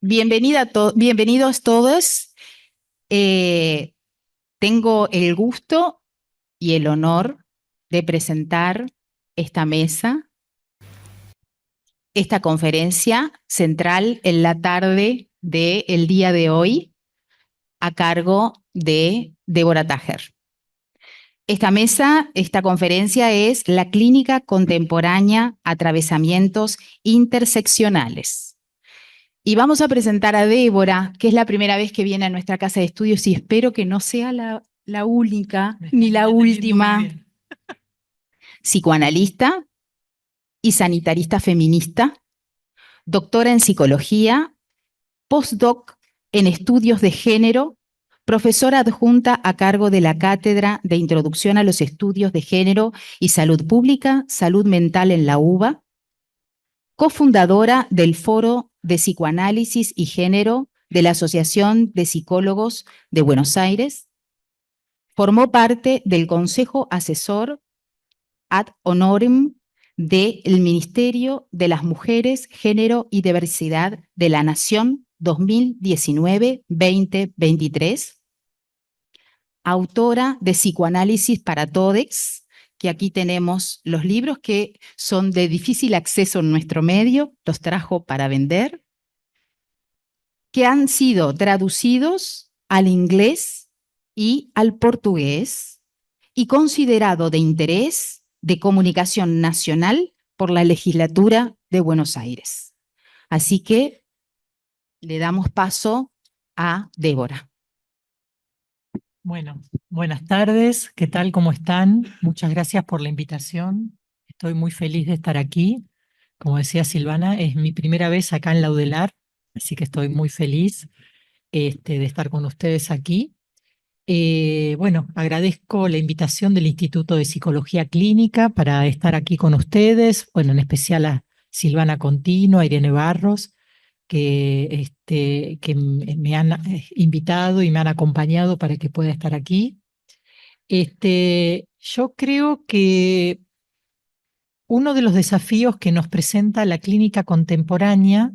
Bienvenidos todos. Eh, Tengo el gusto y el honor de presentar esta mesa, esta conferencia central en la tarde del día de hoy, a cargo de Débora Tajer. Esta conferencia es la Clínica Contemporánea Atravesamientos Interseccionales. Y vamos a presentar a Débora, que es la primera vez que viene a nuestra casa de estudios y espero que no sea la única ni la última. Psicoanalista y sanitarista feminista, doctora en psicología, postdoc en estudios de género, profesora adjunta a cargo de la Cátedra de Introducción a los Estudios de Género y Salud Pública, Salud Mental en la UBA, cofundadora del Foro de Psicoanálisis y Género de la Asociación de Psicólogos de Buenos Aires. Formó parte del Consejo Asesor ad honorem del Ministerio de las Mujeres, Género y Diversidad de la Nación 2019-2023. Autora de Psicoanálisis para Todes, que aquí tenemos los libros que son de difícil acceso en nuestro medio, los trajo para vender, que han sido traducidos al inglés y al portugués y considerado de interés de comunicación nacional por la legislatura de Buenos Aires. Así que le damos paso a Débora. Bueno, buenas tardes, ¿qué tal? ¿Cómo están? Muchas gracias por la invitación. Estoy muy feliz de estar aquí. Como decía Silvana, es mi primera vez acá en Laudelar, así que estoy muy feliz de estar con ustedes aquí. Bueno, agradezco la invitación del Instituto de Psicología Clínica para estar aquí con ustedes, bueno, en especial a Silvana Contino, a Irene Barros, que me han invitado y me han acompañado para que pueda estar aquí. Yo creo que uno de los desafíos que nos presenta la clínica contemporánea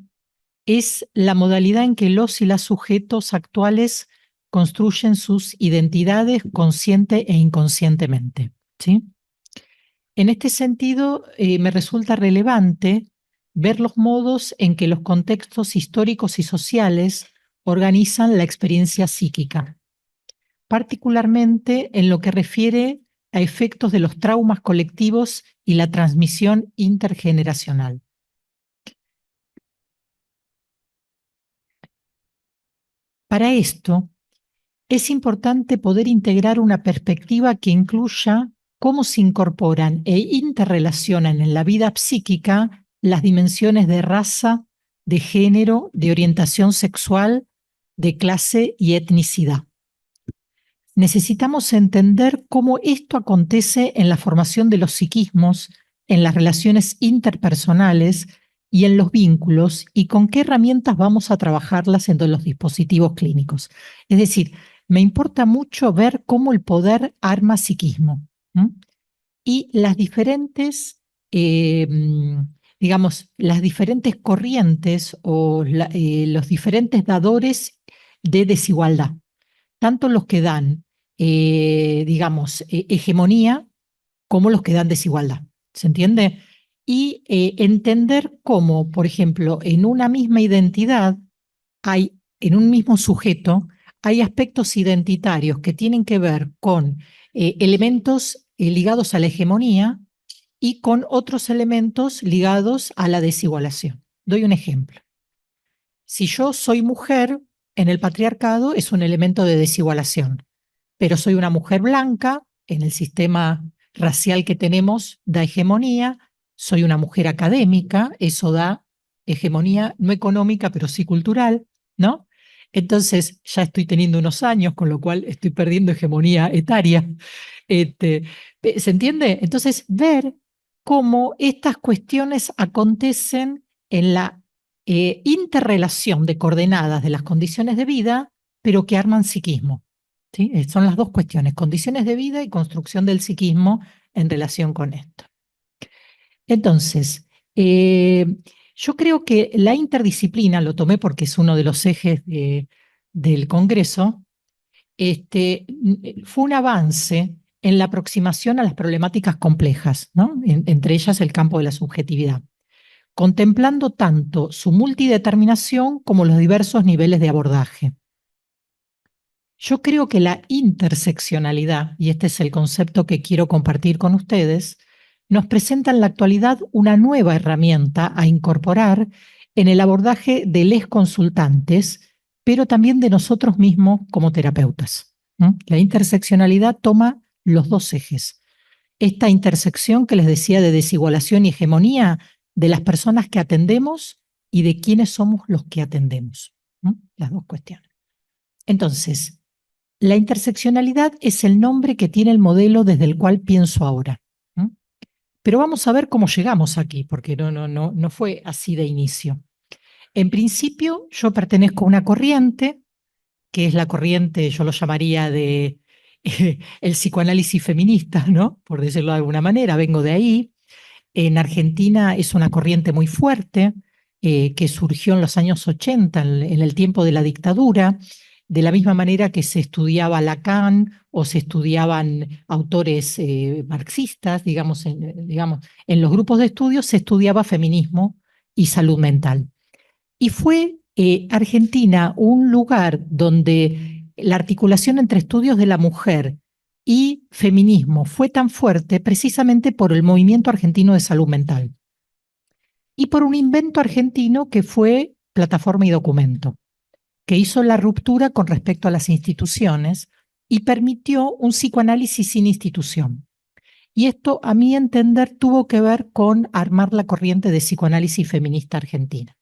es la modalidad en que los y las sujetos actuales construyen sus identidades consciente e inconscientemente, ¿sí? En este sentido, me resulta relevante ver los modos en que los contextos históricos y sociales organizan la experiencia psíquica, particularmente en lo que refiere a efectos de los traumas colectivos y la transmisión intergeneracional. Para esto, es importante poder integrar una perspectiva que incluya cómo se incorporan e interrelacionan en la vida psíquica las dimensiones de raza, de género, de orientación sexual, de clase y etnicidad. Necesitamos entender cómo esto acontece en la formación de los psiquismos, en las relaciones interpersonales y en los vínculos, y con qué herramientas vamos a trabajarlas en los dispositivos clínicos. Es decir, me importa mucho ver cómo el poder arma psiquismo, ¿m? Y las diferentes, digamos, las diferentes corrientes o los diferentes dadores de desigualdad, tanto los que dan, digamos, hegemonía como los que dan desigualdad. ¿Se entiende? Y entender cómo, por ejemplo, en una misma identidad hay, en un mismo sujeto, hay aspectos identitarios que tienen que ver con elementos ligados a la hegemonía y con otros elementos ligados a la desigualación. Doy un ejemplo. Si yo soy mujer, en el patriarcado es un elemento de desigualación, pero soy una mujer blanca, en el sistema racial que tenemos da hegemonía, soy una mujer académica, eso da hegemonía no económica, pero sí cultural, ¿no? Entonces ya estoy teniendo unos años, con lo cual estoy perdiendo hegemonía etaria. ¿Se entiende? Entonces, ver cómo estas cuestiones acontecen en la interrelación de coordenadas de las condiciones de vida, pero que arman psiquismo. ¿Sí? Son las dos cuestiones, condiciones de vida y construcción del psiquismo en relación con esto. Entonces, Yo creo que la interdisciplina, lo tomé porque es uno de los ejes del Congreso, fue un avance en la aproximación a las problemáticas complejas, ¿no? Entre ellas el campo de la subjetividad, contemplando tanto su multideterminación como los diversos niveles de abordaje. Yo creo que la interseccionalidad, y este es el concepto que quiero compartir con ustedes, nos presenta en la actualidad una nueva herramienta a incorporar en el abordaje de les consultantes, pero también de nosotros mismos como terapeutas. La interseccionalidad toma los dos ejes. Esta intersección que les decía de desigualación y hegemonía de las personas que atendemos y de quiénes somos los que atendemos. Las dos cuestiones. Entonces, la interseccionalidad es el nombre que tiene el modelo desde el cual pienso ahora. Pero vamos a ver cómo llegamos aquí, porque no fue así de inicio. En principio, yo pertenezco a una corriente, que es la corriente, yo lo llamaría de el psicoanálisis feminista, ¿no? Por decirlo de alguna manera, vengo de ahí. En Argentina es una corriente muy fuerte que surgió en los años 80, en el tiempo de la dictadura, de la misma manera que se estudiaba Lacan o se estudiaban autores marxistas, digamos, en los grupos de estudio se estudiaba feminismo y salud mental. Y fue Argentina un lugar donde la articulación entre estudios de la mujer y feminismo fue tan fuerte precisamente por el movimiento argentino de salud mental y por un invento argentino que fue Plataforma y Documento, que hizo la ruptura con respecto a las instituciones y permitió un psicoanálisis sin institución. Y esto, a mi entender, tuvo que ver con armar la corriente de psicoanálisis feminista argentina.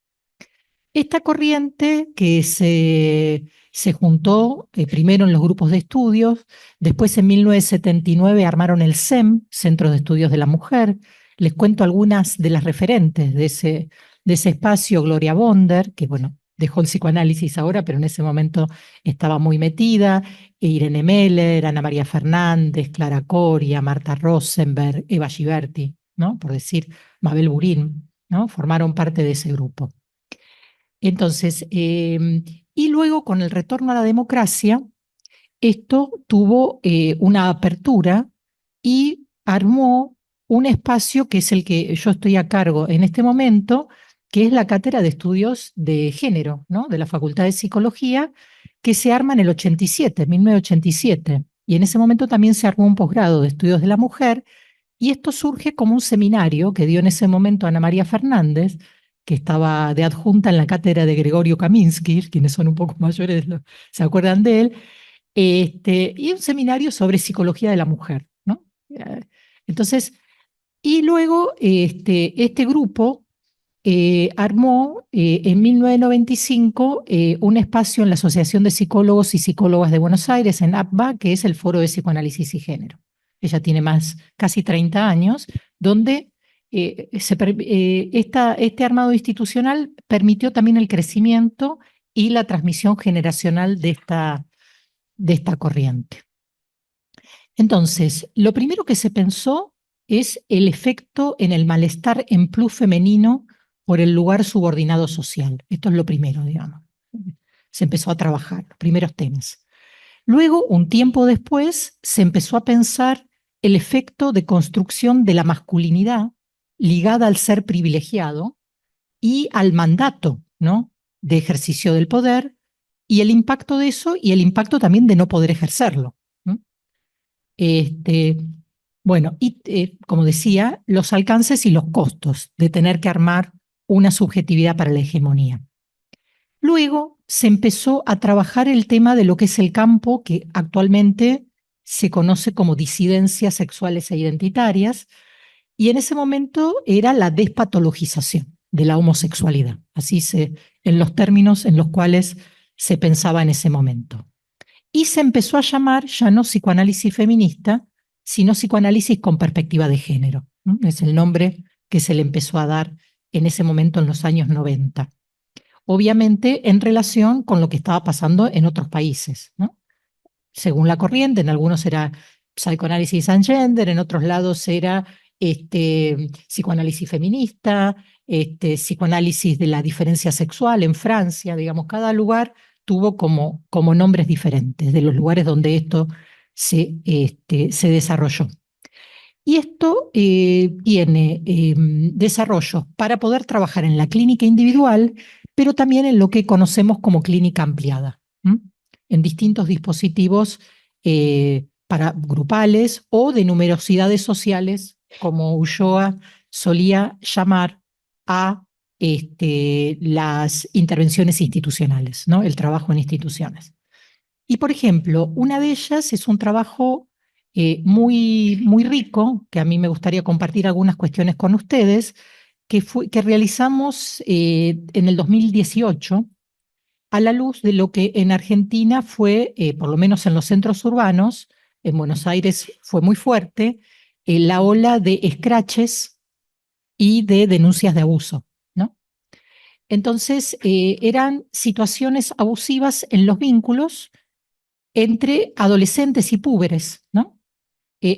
Esta corriente que se juntó primero en los grupos de estudios, después en 1979 armaron el CEM, Centro de Estudios de la Mujer. Les cuento algunas de las referentes de ese espacio, Gloria Bonder, que bueno, dejó el psicoanálisis ahora, pero en ese momento estaba muy metida, Irene Meller, Ana María Fernández, Clara Coria, Marta Rosenberg, Eva Giberti, ¿no? Por decir, Mabel Burín, ¿no? Formaron parte de ese grupo. Entonces, y luego con el retorno a la democracia, esto tuvo una apertura y armó un espacio que es el que yo estoy a cargo en este momento, que es la Cátedra de Estudios de Género, ¿no? De la Facultad de Psicología, que se arma en el 87, 1987. Y en ese momento también se armó un posgrado de Estudios de la Mujer, y esto surge como un seminario que dio en ese momento Ana María Fernández, que estaba de adjunta en la cátedra de Gregorio Kaminsky, quienes son un poco mayores se acuerdan de él, y un seminario sobre psicología de la mujer, ¿no? Entonces, y luego este grupo armó en 1995 un espacio en la Asociación de Psicólogos y Psicólogas de Buenos Aires, en APBA, que es el Foro de Psicoanálisis y Género. Ella tiene casi 30 años, donde este armado institucional permitió también el crecimiento y la transmisión generacional de esta corriente. Entonces, lo primero que se pensó es el efecto en el malestar en plus femenino por el lugar subordinado social. Esto es lo primero, digamos. Se empezó a trabajar, los primeros temas. Luego, un tiempo después, se empezó a pensar el efecto de construcción de la masculinidad ligada al ser privilegiado y al mandato, ¿no? De ejercicio del poder, y el impacto de eso y el impacto también de no poder ejercerlo. Bueno, y como decía, los alcances y los costos de tener que armar una subjetividad para la hegemonía. Luego se empezó a trabajar el tema de lo que es el campo que actualmente se conoce como disidencias sexuales e identitarias, y en ese momento era la despatologización de la homosexualidad, en los términos en los cuales se pensaba en ese momento. Y se empezó a llamar ya no psicoanálisis feminista, sino psicoanálisis con perspectiva de género. Es el nombre que se le empezó a dar en ese momento en los años 90. Obviamente en relación con lo que estaba pasando en otros países, ¿no? Según la corriente, en algunos era psicoanálisis and gender, en otros lados era psicoanálisis feminista, psicoanálisis de la diferencia sexual en Francia, digamos, cada lugar tuvo como nombres diferentes de los lugares donde esto se desarrolló. Y esto tiene desarrollos para poder trabajar en la clínica individual, pero también en lo que conocemos como clínica ampliada, en distintos dispositivos para grupales o de numerosidades sociales, como Ulloa solía llamar a las intervenciones institucionales, ¿no? El trabajo en instituciones. Y, por ejemplo, una de ellas es un trabajo muy rico, que a mí me gustaría compartir algunas cuestiones con ustedes, que realizamos en el 2018 a la luz de lo que en Argentina fue, por lo menos en los centros urbanos, en Buenos Aires fue muy fuerte, la ola de escraches y de denuncias de abuso, ¿no? Entonces, eran situaciones abusivas en los vínculos entre adolescentes y púberes, ¿no?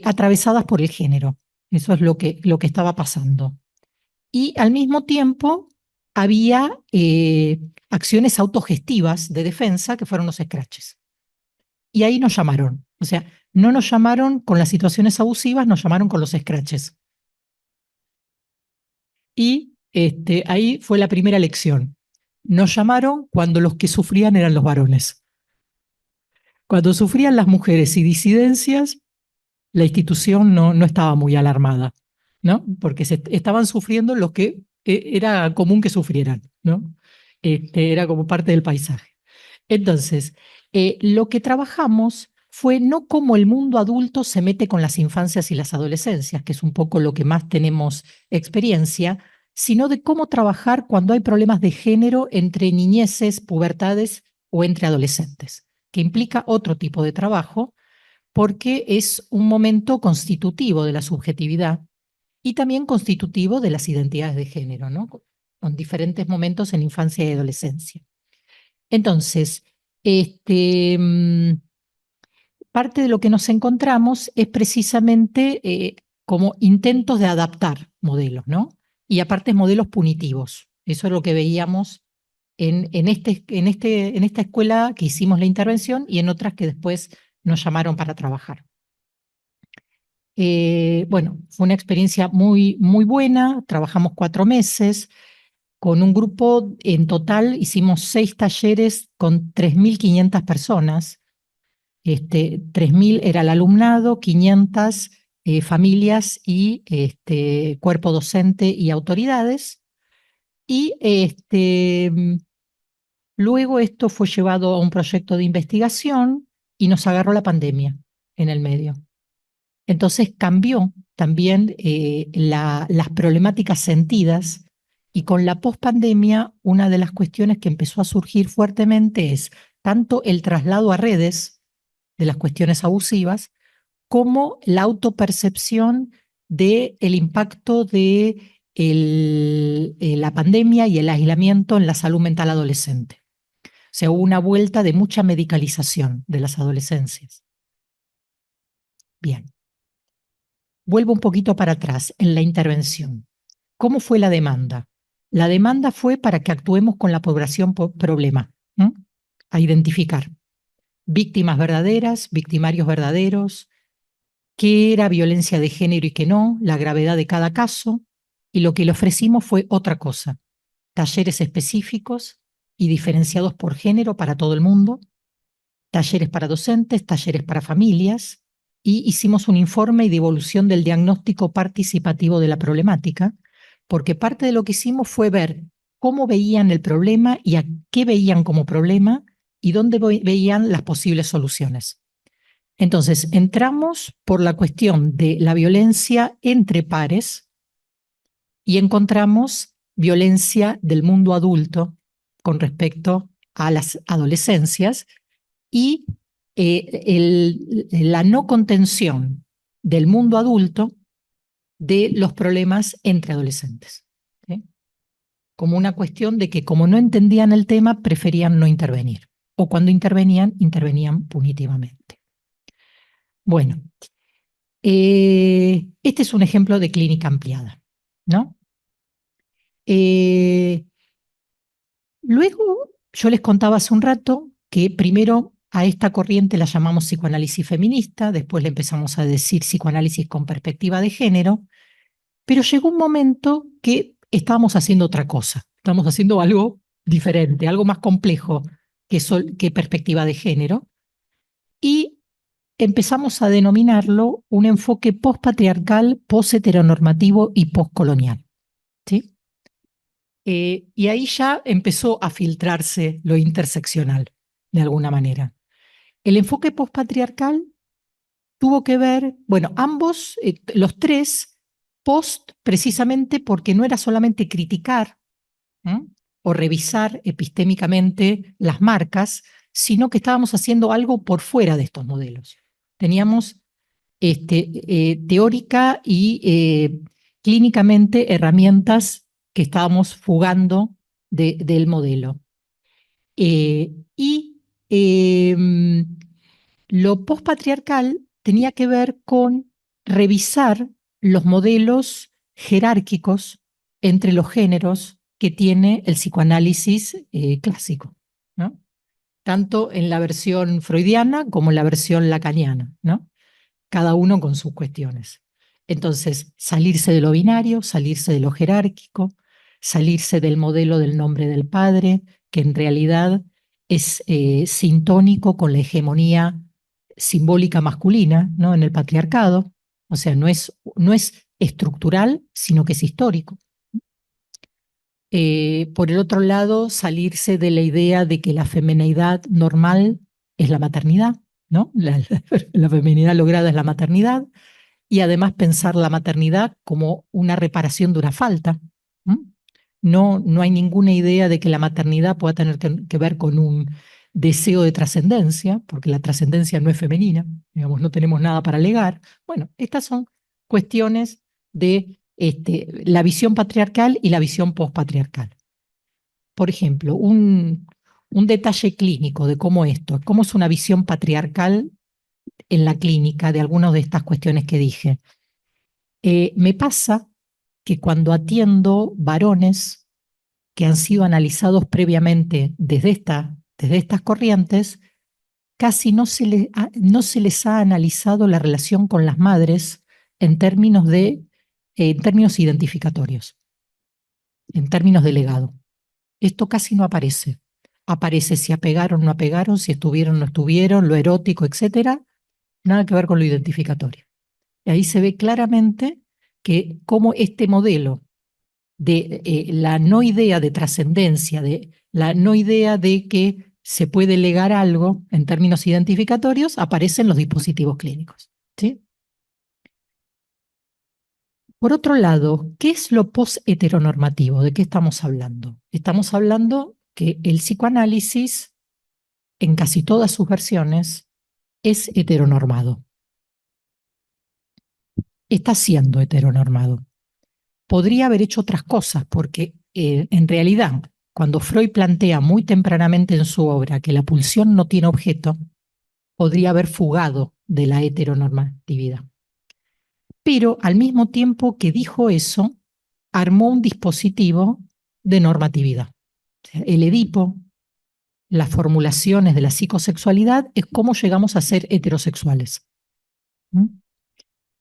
Atravesadas por el género. Eso es lo que estaba pasando. Y al mismo tiempo había acciones autogestivas de defensa que fueron los scratches. Y ahí nos llamaron. O sea, no nos llamaron con las situaciones abusivas, nos llamaron con los scratches. Y ahí fue la primera lección. Nos llamaron cuando los que sufrían eran los varones. Cuando sufrían las mujeres y disidencias, la institución no estaba muy alarmada, ¿no? Porque estaban sufriendo lo que era común que sufrieran, ¿no? Era como parte del paisaje. Entonces, lo que trabajamos fue no cómo el mundo adulto se mete con las infancias y las adolescencias, que es un poco lo que más tenemos experiencia, sino de cómo trabajar cuando hay problemas de género entre niñeces, pubertades o entre adolescentes, que implica otro tipo de trabajo porque es un momento constitutivo de la subjetividad y también constitutivo de las identidades de género, ¿no? Con diferentes momentos en infancia y adolescencia. Entonces, parte de lo que nos encontramos es precisamente como intentos de adaptar modelos, ¿no? Y aparte modelos punitivos. Eso es lo que veíamos en esta escuela que hicimos la intervención y en otras que después nos llamaron para trabajar. Bueno, fue una experiencia muy buena, trabajamos 4 meses, con un grupo, en total hicimos 6 talleres con 3.500 personas, 3.000 era el alumnado, 500 familias y cuerpo docente y autoridades, y luego esto fue llevado a un proyecto de investigación y nos agarró la pandemia en el medio. Entonces cambió también las problemáticas sentidas y con la pospandemia una de las cuestiones que empezó a surgir fuertemente es tanto el traslado a redes de las cuestiones abusivas como la autopercepción del impacto de la pandemia y el aislamiento en la salud mental adolescente. O sea, hubo una vuelta de mucha medicalización de las adolescencias. Bien. Vuelvo un poquito para atrás en la intervención. ¿Cómo fue la demanda? La demanda fue para que actuemos con la población problema, a identificar víctimas verdaderas, victimarios verdaderos, qué era violencia de género y qué no, la gravedad de cada caso, y lo que le ofrecimos fue otra cosa, talleres específicos y diferenciados por género para todo el mundo, talleres para docentes, talleres para familias, y hicimos un informe y devolución del diagnóstico participativo de la problemática, porque parte de lo que hicimos fue ver cómo veían el problema y a qué veían como problema y dónde veían las posibles soluciones. Entonces, entramos por la cuestión de la violencia entre pares y encontramos violencia del mundo adulto con respecto a las adolescencias y la no contención del mundo adulto de los problemas entre adolescentes. ¿Sí? Como una cuestión de que como no entendían el tema, preferían no intervenir. O cuando intervenían, intervenían punitivamente. Bueno, este es un ejemplo de clínica ampliada, ¿no? Eh, Luego, yo les contaba hace un rato que primero a esta corriente la llamamos psicoanálisis feminista, después le empezamos a decir psicoanálisis con perspectiva de género, pero llegó un momento que estábamos haciendo otra cosa, estábamos haciendo algo diferente, algo más complejo que perspectiva de género, y empezamos a denominarlo un enfoque postpatriarcal, posheteronormativo y postcolonial. ¿Sí? Y ahí ya empezó a filtrarse lo interseccional, de alguna manera. El enfoque postpatriarcal tuvo que ver, bueno, ambos, los tres, post precisamente porque no era solamente criticar, ¿eh? O revisar epistémicamente las marcas, sino que estábamos haciendo algo por fuera de estos modelos. Teníamos teórica y clínicamente herramientas que estábamos fugando del modelo. Y lo postpatriarcal tenía que ver con revisar los modelos jerárquicos entre los géneros que tiene el psicoanálisis clásico, ¿no? Tanto en la versión freudiana como en la versión lacaniana, ¿no? Cada uno con sus cuestiones. Entonces, salirse de lo binario, salirse de lo jerárquico, salirse del modelo del nombre del padre, que en realidad es sintónico con la hegemonía simbólica masculina, ¿no? En el patriarcado. O sea, no es estructural, sino que es histórico. Por el otro lado, salirse de la idea de que la femineidad normal es la maternidad, ¿no? La feminidad lograda es la maternidad, y además pensar la maternidad como una reparación de una falta. No, no hay ninguna idea de que la maternidad pueda tener que ver con un deseo de trascendencia, porque la trascendencia no es femenina, digamos, no tenemos nada para alegar. Bueno, estas son cuestiones de la visión patriarcal y la visión postpatriarcal. Por ejemplo, un detalle clínico de cómo es una visión patriarcal en la clínica de algunas de estas cuestiones que dije. Me pasa que cuando atiendo varones que han sido analizados previamente desde estas corrientes, casi no se les ha analizado la relación con las madres en en términos identificatorios, en términos de legado. Esto casi no aparece. Aparece si apegaron o no apegaron, si estuvieron o no estuvieron, lo erótico, etcétera. Nada que ver con lo identificatorio. Y ahí se ve claramente que cómo este modelo de la no idea de trascendencia, de la no idea de que se puede legar algo en términos identificatorios, aparece en los dispositivos clínicos. ¿Sí? Por otro lado, ¿qué es lo post-heteronormativo? ¿De qué estamos hablando? Estamos hablando que el psicoanálisis, en casi todas sus versiones, es heteronormado. Está siendo heteronormado. Podría haber hecho otras cosas, porque en realidad, cuando Freud plantea muy tempranamente en su obra que la pulsión no tiene objeto, podría haber fugado de la heteronormatividad. Pero al mismo tiempo que dijo eso, armó un dispositivo de normatividad. O sea, el Edipo, las formulaciones de la psicosexualidad, es cómo llegamos a ser heterosexuales.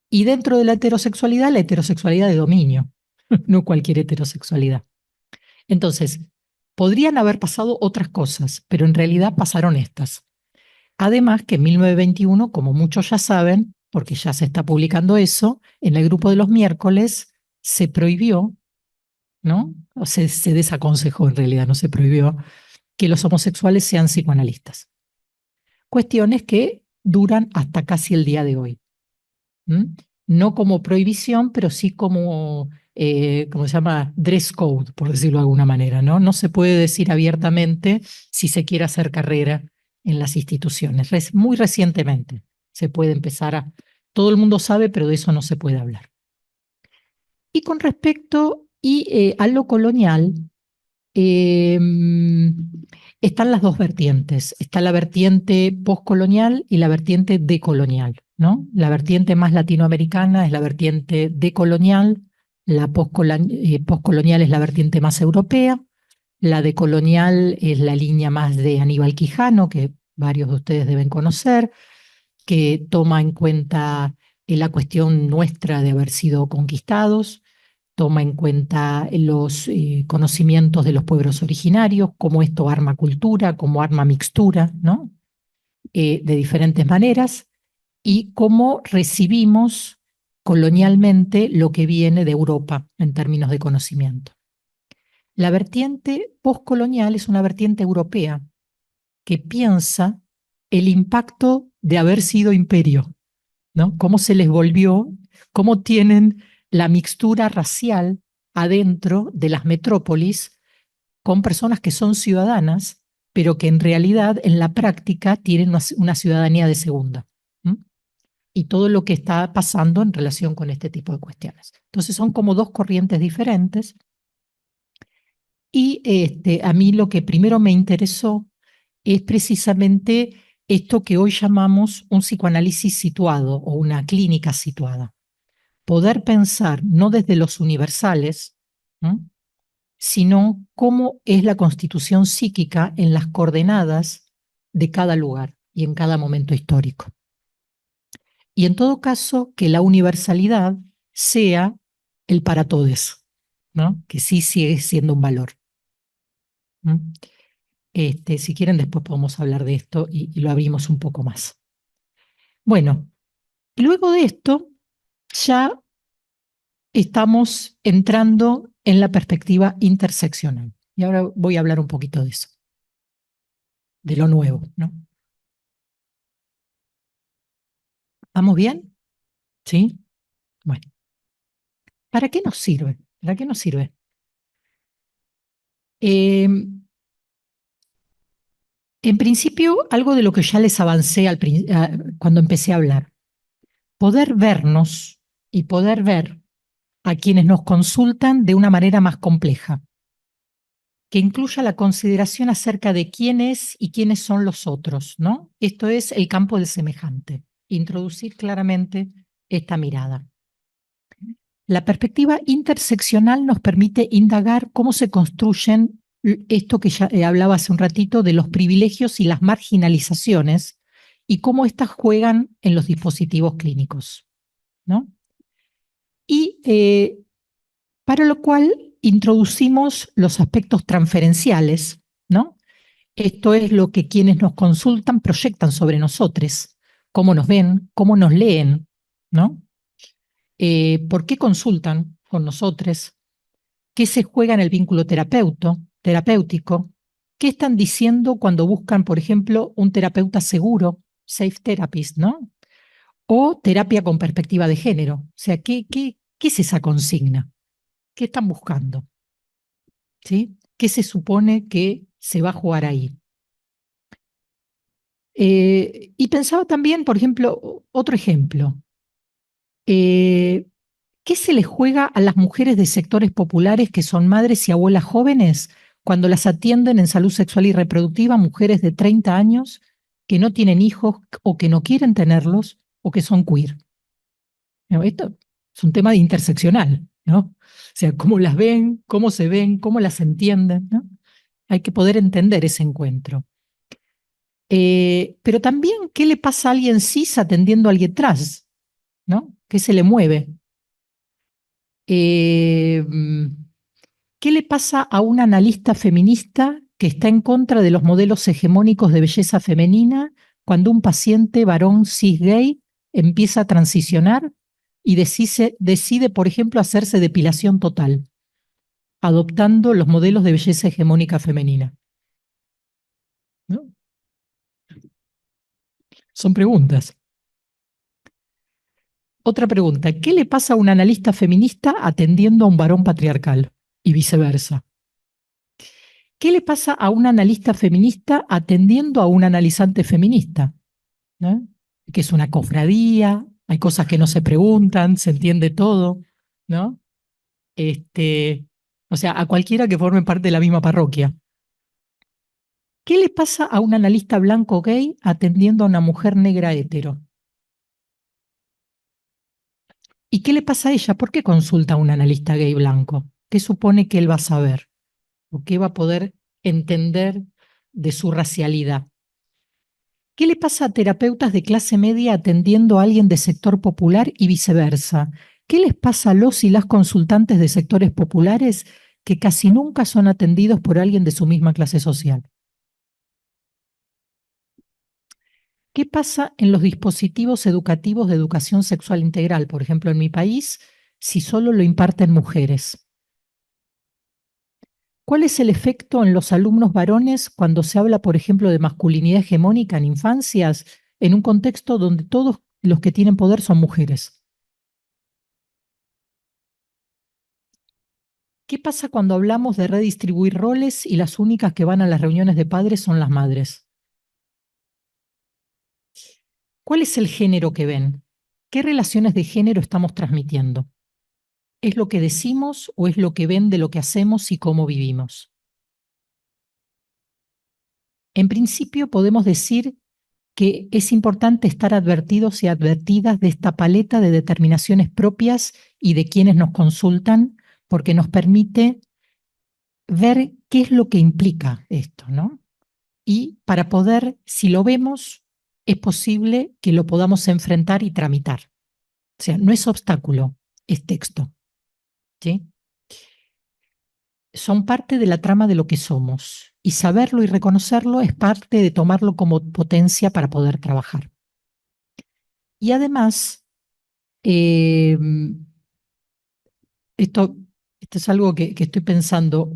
Y dentro de la heterosexualidad de dominio, no cualquier heterosexualidad. Entonces, podrían haber pasado otras cosas, pero en realidad pasaron estas. Además que en 1921, como muchos ya saben, porque ya se está publicando eso, en el grupo de los miércoles se prohibió, ¿no? O se desaconsejó en realidad, no se prohibió, que los homosexuales sean psicoanalistas. Cuestiones que duran hasta casi el día de hoy. No como prohibición, pero sí como, ¿cómo se llama? Dress code, por decirlo de alguna manera, ¿no? No se puede decir abiertamente si se quiere hacer carrera en las instituciones. Muy recientemente se puede empezar a... Todo el mundo sabe, pero de eso no se puede hablar. Y con respecto a lo colonial, están las dos vertientes. Está la vertiente postcolonial y la vertiente decolonial, ¿no? La vertiente más latinoamericana es la vertiente decolonial, La postcolonial es la vertiente más europea, la decolonial es la línea más de Aníbal Quijano, que varios de ustedes deben conocer, que toma en cuenta la cuestión nuestra de haber sido conquistados, toma en cuenta los conocimientos de los pueblos originarios, cómo esto arma cultura, cómo arma mixtura, ¿no? De diferentes maneras, y cómo recibimos colonialmente lo que viene de Europa en términos de conocimiento. La vertiente postcolonial es una vertiente europea que piensa el impacto de haber sido imperio, ¿no? Cómo se les volvió, cómo tienen la mixtura racial adentro de las metrópolis con personas que son ciudadanas, pero que en realidad en la práctica tienen una ciudadanía de segunda. ¿M? Y todo lo que está pasando en relación con este tipo de cuestiones. Entonces son como dos corrientes diferentes. Y a mí lo que primero me interesó es precisamente esto que hoy llamamos un psicoanálisis situado o una clínica situada. Poder pensar no desde los universales, ¿no?, sino cómo es la constitución psíquica en las coordenadas de cada lugar y en cada momento histórico. Y en todo caso, que la universalidad sea el para todos, ¿no?, que sí sigue siendo un valor. ¿Mm? Si quieren, después podemos hablar de esto y lo abrimos un poco más. Bueno, luego de esto, ya estamos entrando en la perspectiva interseccional. Y ahora voy a hablar un poquito de eso, de lo nuevo, ¿no? ¿Vamos bien? ¿Sí? Bueno. ¿Para qué nos sirve? ¿Para qué nos sirve? En principio, algo de lo que ya les avancé cuando empecé a hablar. Poder vernos y poder ver a quienes nos consultan de una manera más compleja, que incluya la consideración acerca de quién es y quiénes son los otros, ¿no? Esto es el campo del semejante, introducir claramente esta mirada. La perspectiva interseccional nos permite indagar cómo se construyen esto que ya hablaba hace un ratito de los privilegios y las marginalizaciones y cómo éstas juegan en los dispositivos clínicos, ¿no? Y para lo cual introducimos los aspectos transferenciales, ¿no? Esto es lo que quienes nos consultan proyectan sobre nosotros, cómo nos ven, cómo nos leen, ¿no? ¿Por qué consultan con nosotros? ¿Qué se juega en el vínculo terapéutico? ¿Qué están diciendo cuando buscan, por ejemplo, un terapeuta seguro, safe therapist, ¿no? O terapia con perspectiva de género. O sea, ¿qué es esa consigna? ¿Qué están buscando? ¿Sí? ¿Qué se supone que se va a jugar ahí? Y pensaba también, por ejemplo, otro ejemplo. ¿Qué se les juega a las mujeres de sectores populares que son madres y abuelas jóvenes cuando las atienden en salud sexual y reproductiva, mujeres de 30 años que no tienen hijos o que no quieren tenerlos o que son queer? ¿No? Esto es un tema de interseccional, ¿no? O sea, cómo las ven, cómo las entienden, ¿no? Hay que poder entender ese encuentro. Pero también, ¿qué le pasa a alguien cis atendiendo a alguien trans? ¿No? ¿Qué se le mueve? ¿Qué le pasa a un analista feminista que está en contra de los modelos hegemónicos de belleza femenina cuando un paciente varón cis gay empieza a transicionar y decide, por ejemplo, hacerse depilación total, adoptando los modelos de belleza hegemónica femenina? ¿No? Son preguntas. Otra pregunta, ¿qué le pasa a un analista feminista atendiendo a un varón patriarcal? Y viceversa. ¿Qué le pasa a un analista feminista atendiendo a un analizante feminista? ¿No? Que es una cofradía, hay cosas que no se preguntan, se entiende todo, ¿no? O sea, a cualquiera que forme parte de la misma parroquia. ¿Qué le pasa a un analista blanco gay atendiendo a una mujer negra hetero? ¿Y qué le pasa a ella? ¿Por qué consulta a un analista gay blanco? ¿Qué supone que él va a saber? ¿O qué va a poder entender de su racialidad? ¿Qué le pasa a terapeutas de clase media atendiendo a alguien de sector popular y viceversa? ¿Qué les pasa a los y las consultantes de sectores populares que casi nunca son atendidos por alguien de su misma clase social? ¿Qué pasa en los dispositivos educativos de educación sexual integral? Por ejemplo, en mi país, si solo lo imparten mujeres. ¿Cuál es el efecto en los alumnos varones cuando se habla, por ejemplo, de masculinidad hegemónica en infancias, en un contexto donde todos los que tienen poder son mujeres? ¿Qué pasa cuando hablamos de redistribuir roles y las únicas que van a las reuniones de padres son las madres? ¿Cuál es el género que ven? ¿Qué relaciones de género estamos transmitiendo? ¿Es lo que decimos o es lo que ven de lo que hacemos y cómo vivimos? En principio podemos decir que es importante estar advertidos y advertidas de esta paleta de determinaciones propias y de quienes nos consultan, porque nos permite ver qué es lo que implica esto, ¿no? Y para poder, si lo vemos, es posible que lo podamos enfrentar y tramitar. O sea, no es obstáculo, es texto, ¿sí? Son parte de la trama de lo que somos y saberlo y reconocerlo es parte de tomarlo como potencia para poder trabajar. Y además, eh, esto, esto es algo que estoy pensando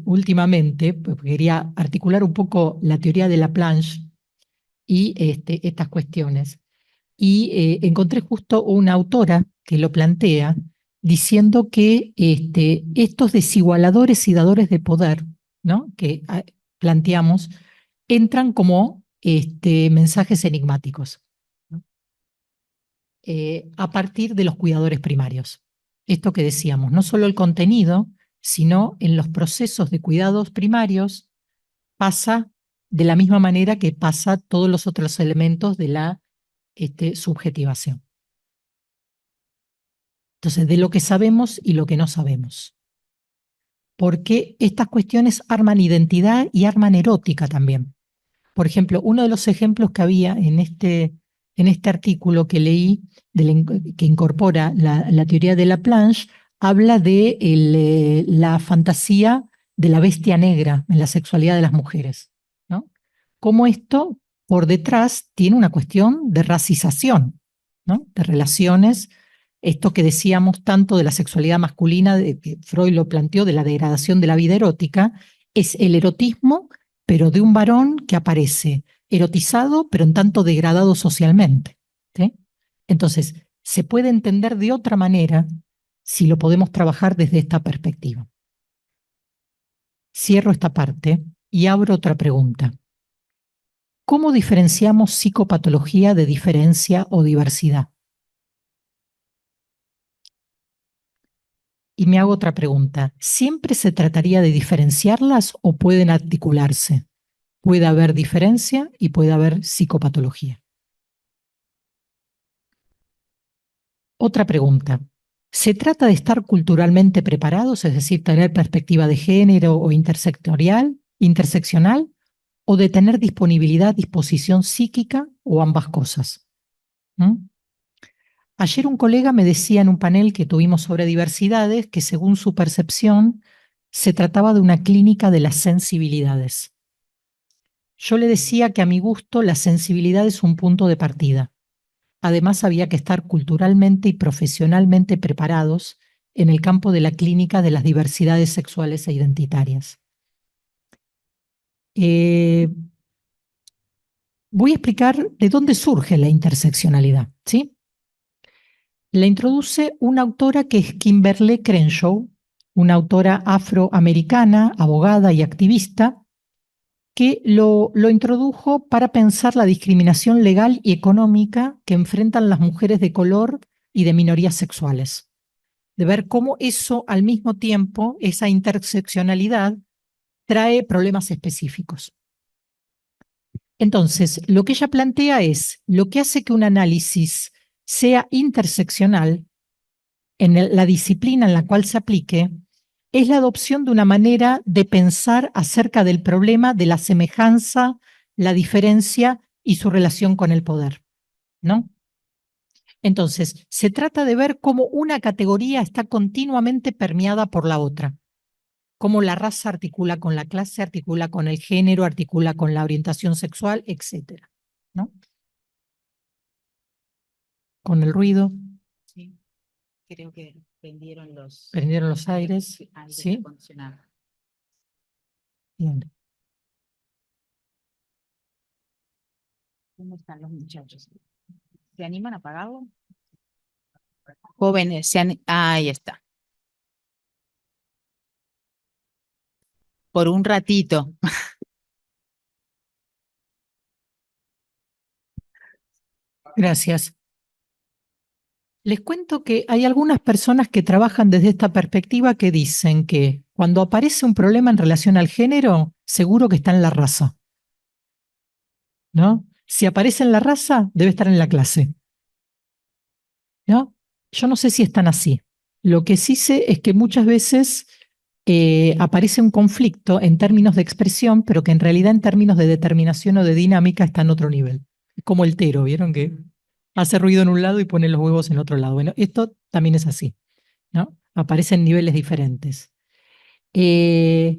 últimamente, porque quería articular un poco la teoría de Laplanche y estas cuestiones. Y encontré justo una autora que lo plantea diciendo que estos desigualadores y dadores de poder, ¿no? que planteamos entran como mensajes enigmáticos, ¿no? A partir de los cuidadores primarios. Esto que decíamos, no solo el contenido, sino en los procesos de cuidados primarios pasa de la misma manera que pasa todos los otros elementos de la subjetivación. Entonces, de lo que sabemos y lo que no sabemos. Porque estas cuestiones arman identidad y arman erótica también. Por ejemplo, uno de los ejemplos que había en este artículo que leí, que incorpora la teoría de Laplanche, habla de la fantasía de la bestia negra en la sexualidad de las mujeres, ¿no? Cómo esto, por detrás, tiene una cuestión de racización, ¿no? De relaciones, esto que decíamos tanto de la sexualidad masculina, de que Freud lo planteó, de la degradación de la vida erótica, es el erotismo pero de un varón que aparece erotizado, pero en tanto degradado socialmente, ¿sí? Entonces, se puede entender de otra manera si lo podemos trabajar desde esta perspectiva. Cierro esta parte y abro otra pregunta. ¿Cómo diferenciamos psicopatología de diferencia o diversidad? Y me hago otra pregunta. ¿Siempre se trataría de diferenciarlas o pueden articularse? Puede haber diferencia y puede haber psicopatología. Otra pregunta. ¿Se trata de estar culturalmente preparados, es decir, tener perspectiva de género o interseccional, o de tener disponibilidad, disposición psíquica o ambas cosas? ¿Mm? Ayer un colega me decía en un panel que tuvimos sobre diversidades que según su percepción se trataba de una clínica de las sensibilidades. Yo le decía que a mi gusto la sensibilidad es un punto de partida. Además, había que estar culturalmente y profesionalmente preparados en el campo de la clínica de las diversidades sexuales e identitarias. Voy a explicar de dónde surge la interseccionalidad, ¿sí? La introduce una autora que es Kimberlé Crenshaw, una autora afroamericana, abogada y activista, que lo introdujo para pensar la discriminación legal y económica que enfrentan las mujeres de color y de minorías sexuales. De ver cómo eso al mismo tiempo, esa interseccionalidad, trae problemas específicos. Entonces, lo que ella plantea es, lo que hace que un análisis sea interseccional la disciplina en la cual se aplique, es la adopción de una manera de pensar acerca del problema de la semejanza, la diferencia y su relación con el poder, ¿no? Entonces, se trata de ver cómo una categoría está continuamente permeada por la otra, cómo la raza articula con la clase, articula con el género, articula con la orientación sexual, etcétera, ¿no? Con el ruido. Sí, creo que Prendieron los aires, ¿sí? Bien. ¿Cómo están los muchachos? ¿Se animan a apagarlo? Jóvenes, ahí está. Por un ratito. Gracias. Les cuento que hay algunas personas que trabajan desde esta perspectiva que dicen que cuando aparece un problema en relación al género, seguro que está en la raza, ¿no? Si aparece en la raza, debe estar en la clase, ¿no? Yo no sé si están así. Lo que sí sé es que muchas veces aparece un conflicto en términos de expresión, pero que en realidad en términos de determinación o de dinámica está en otro nivel. Es como el tero, ¿vieron? Que hace ruido en un lado y pone los huevos en otro lado. Bueno, esto también es así, ¿no? Aparecen niveles diferentes. Eh,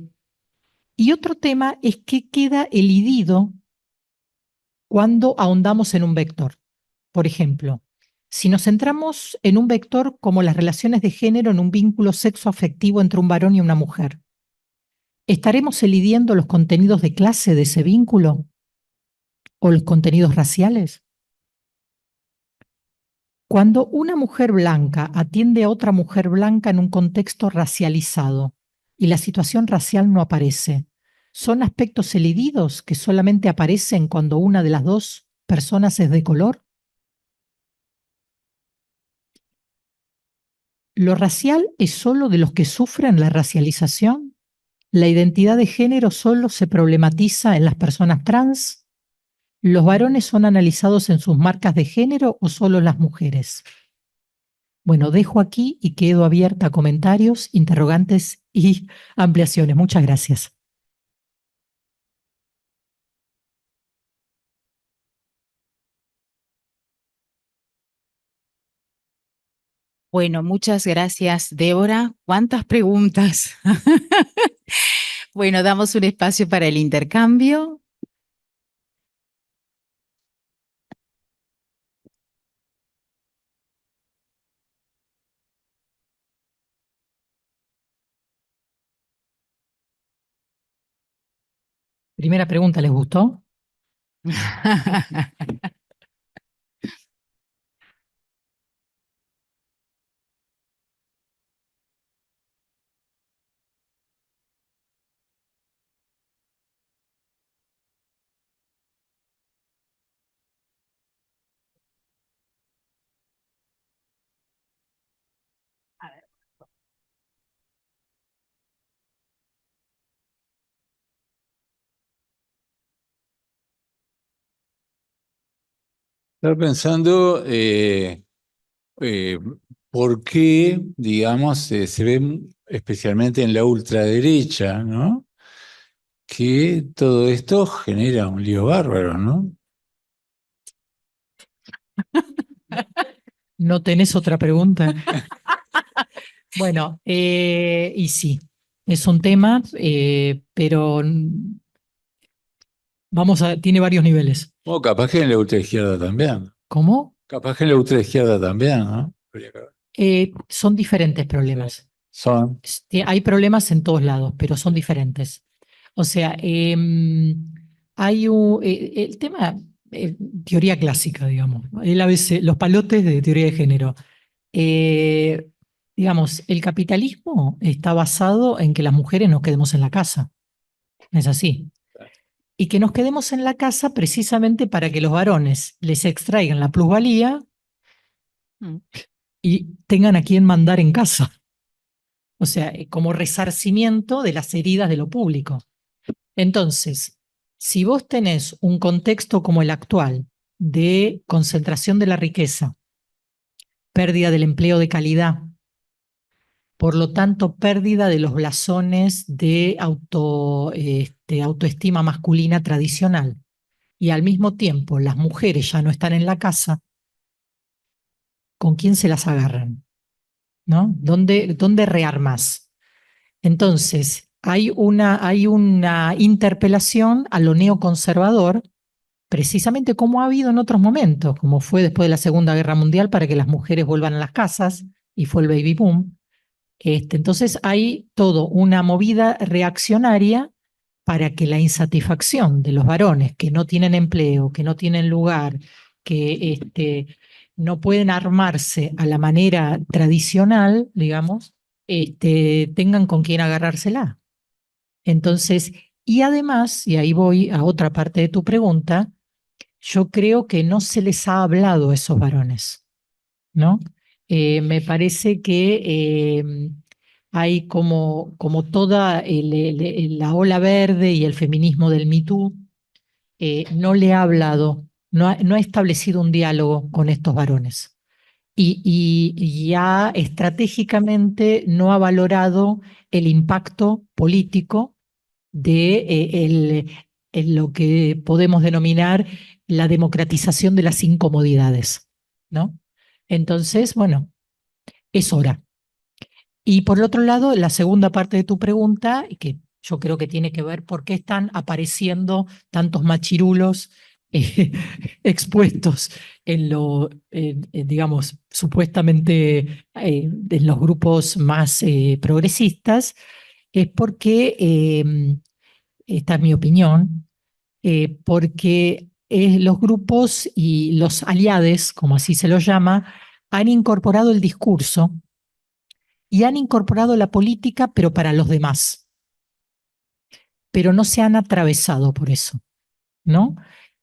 y otro tema es que queda elidido cuando ahondamos en un vector. Por ejemplo, si nos centramos en un vector como las relaciones de género en un vínculo sexoafectivo entre un varón y una mujer, ¿estaremos elidiendo los contenidos de clase de ese vínculo o los contenidos raciales? Cuando una mujer blanca atiende a otra mujer blanca en un contexto racializado y la situación racial no aparece, ¿son aspectos elididos que solamente aparecen cuando una de las dos personas es de color? ¿Lo racial es solo de los que sufren la racialización? ¿La identidad de género solo se problematiza en las personas trans? ¿Los varones son analizados en sus marcas de género o solo las mujeres? Bueno, dejo aquí y quedo abierta a comentarios, interrogantes y ampliaciones. Muchas gracias. Bueno, muchas gracias, Débora. ¿Cuántas preguntas? Bueno, damos un espacio para el intercambio. Primera pregunta, ¿les gustó? Estaba pensando eh, por qué, digamos, se ve especialmente en la ultraderecha, ¿no? Que todo esto genera un lío bárbaro, ¿no? ¿No tenés otra pregunta? Bueno, y sí, es un tema, pero tiene varios niveles. O capaz que en la ultraizquierda también. ¿Cómo? Capaz que en la ultraizquierda también, ¿no? Son diferentes problemas. Son. Hay problemas en todos lados, pero son diferentes. O sea, el tema, teoría clásica, digamos, el ABC, los palotes de teoría de género. Eh, digamos, el capitalismo está basado en que las mujeres nos quedemos en la casa. Es así. Y que nos quedemos en la casa precisamente para que los varones les extraigan la plusvalía y tengan a quien mandar en casa. O sea, como resarcimiento de las heridas de lo público. Entonces, si vos tenés un contexto como el actual de concentración de la riqueza, pérdida del empleo de calidad, Por lo tanto, pérdida de los blasones de autoestima masculina tradicional. Y al mismo tiempo, las mujeres ya no están en la casa, ¿con quién se las agarran? ¿No? ¿Dónde rearmas? Entonces, hay una interpelación a lo neoconservador, precisamente como ha habido en otros momentos, como fue después de la Segunda Guerra Mundial, para que las mujeres vuelvan a las casas, y fue el baby boom. Entonces hay todo una movida reaccionaria para que la insatisfacción de los varones que no tienen empleo, que no tienen lugar, que no pueden armarse a la manera tradicional, digamos, tengan con quién agarrársela. Entonces, y además, y ahí voy a otra parte de tu pregunta, yo creo que no se les ha hablado a esos varones, ¿no? Me parece que hay como toda la ola verde y el feminismo del Me Too, no le ha hablado, no ha establecido un diálogo con estos varones. Y ya estratégicamente no ha valorado el impacto político de lo que podemos denominar la democratización de las incomodidades, ¿no? Entonces, bueno, es hora. Y por el otro lado, la segunda parte de tu pregunta, y que yo creo que tiene que ver por qué están apareciendo tantos machirulos eh, expuestos digamos, supuestamente en los grupos más progresistas, es porque, esta es mi opinión, porque los grupos y los aliades, como así se los llama, han incorporado el discurso y han incorporado la política, pero para los demás, pero no se han atravesado por eso, ¿no?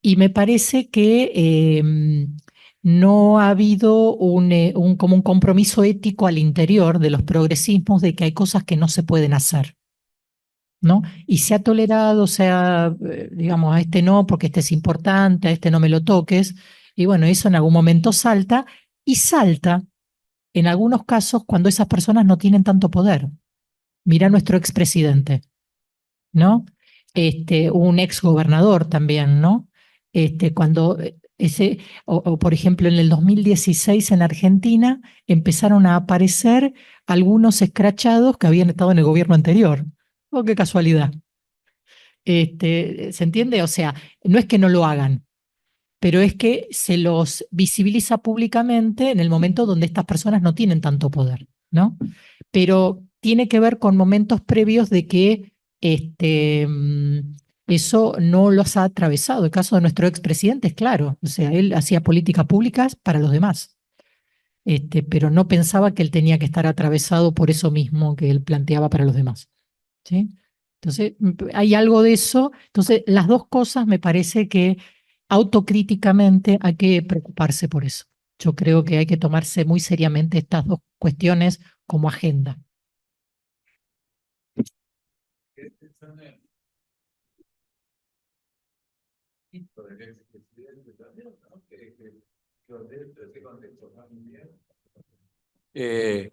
Y me parece que no ha habido como un compromiso ético al interior de los progresismos de que hay cosas que no se pueden hacer, ¿no? Y se ha tolerado, digamos, a este no, porque este es importante, a este no me lo toques, y bueno, eso en algún momento salta, y salta en algunos casos cuando esas personas no tienen tanto poder. Mira nuestro expresidente, ¿no? Un exgobernador también, ¿no? Cuando o por ejemplo en el 2016 en Argentina empezaron a aparecer algunos escrachados que habían estado en el gobierno anterior. Oh, qué casualidad. ¿Se entiende? O sea, no es que no lo hagan, pero es que se los visibiliza públicamente en el momento donde estas personas no tienen tanto poder, ¿no? Pero tiene que ver con momentos previos de que eso no los ha atravesado. El caso de nuestro expresidente es claro, o sea, él hacía políticas públicas para los demás, pero no pensaba que él tenía que estar atravesado por eso mismo que él planteaba para los demás, ¿sí? Entonces, hay algo de eso. Entonces, las dos cosas me parece que autocríticamente hay que preocuparse por eso. Yo creo que hay que tomarse muy seriamente estas dos cuestiones como agenda.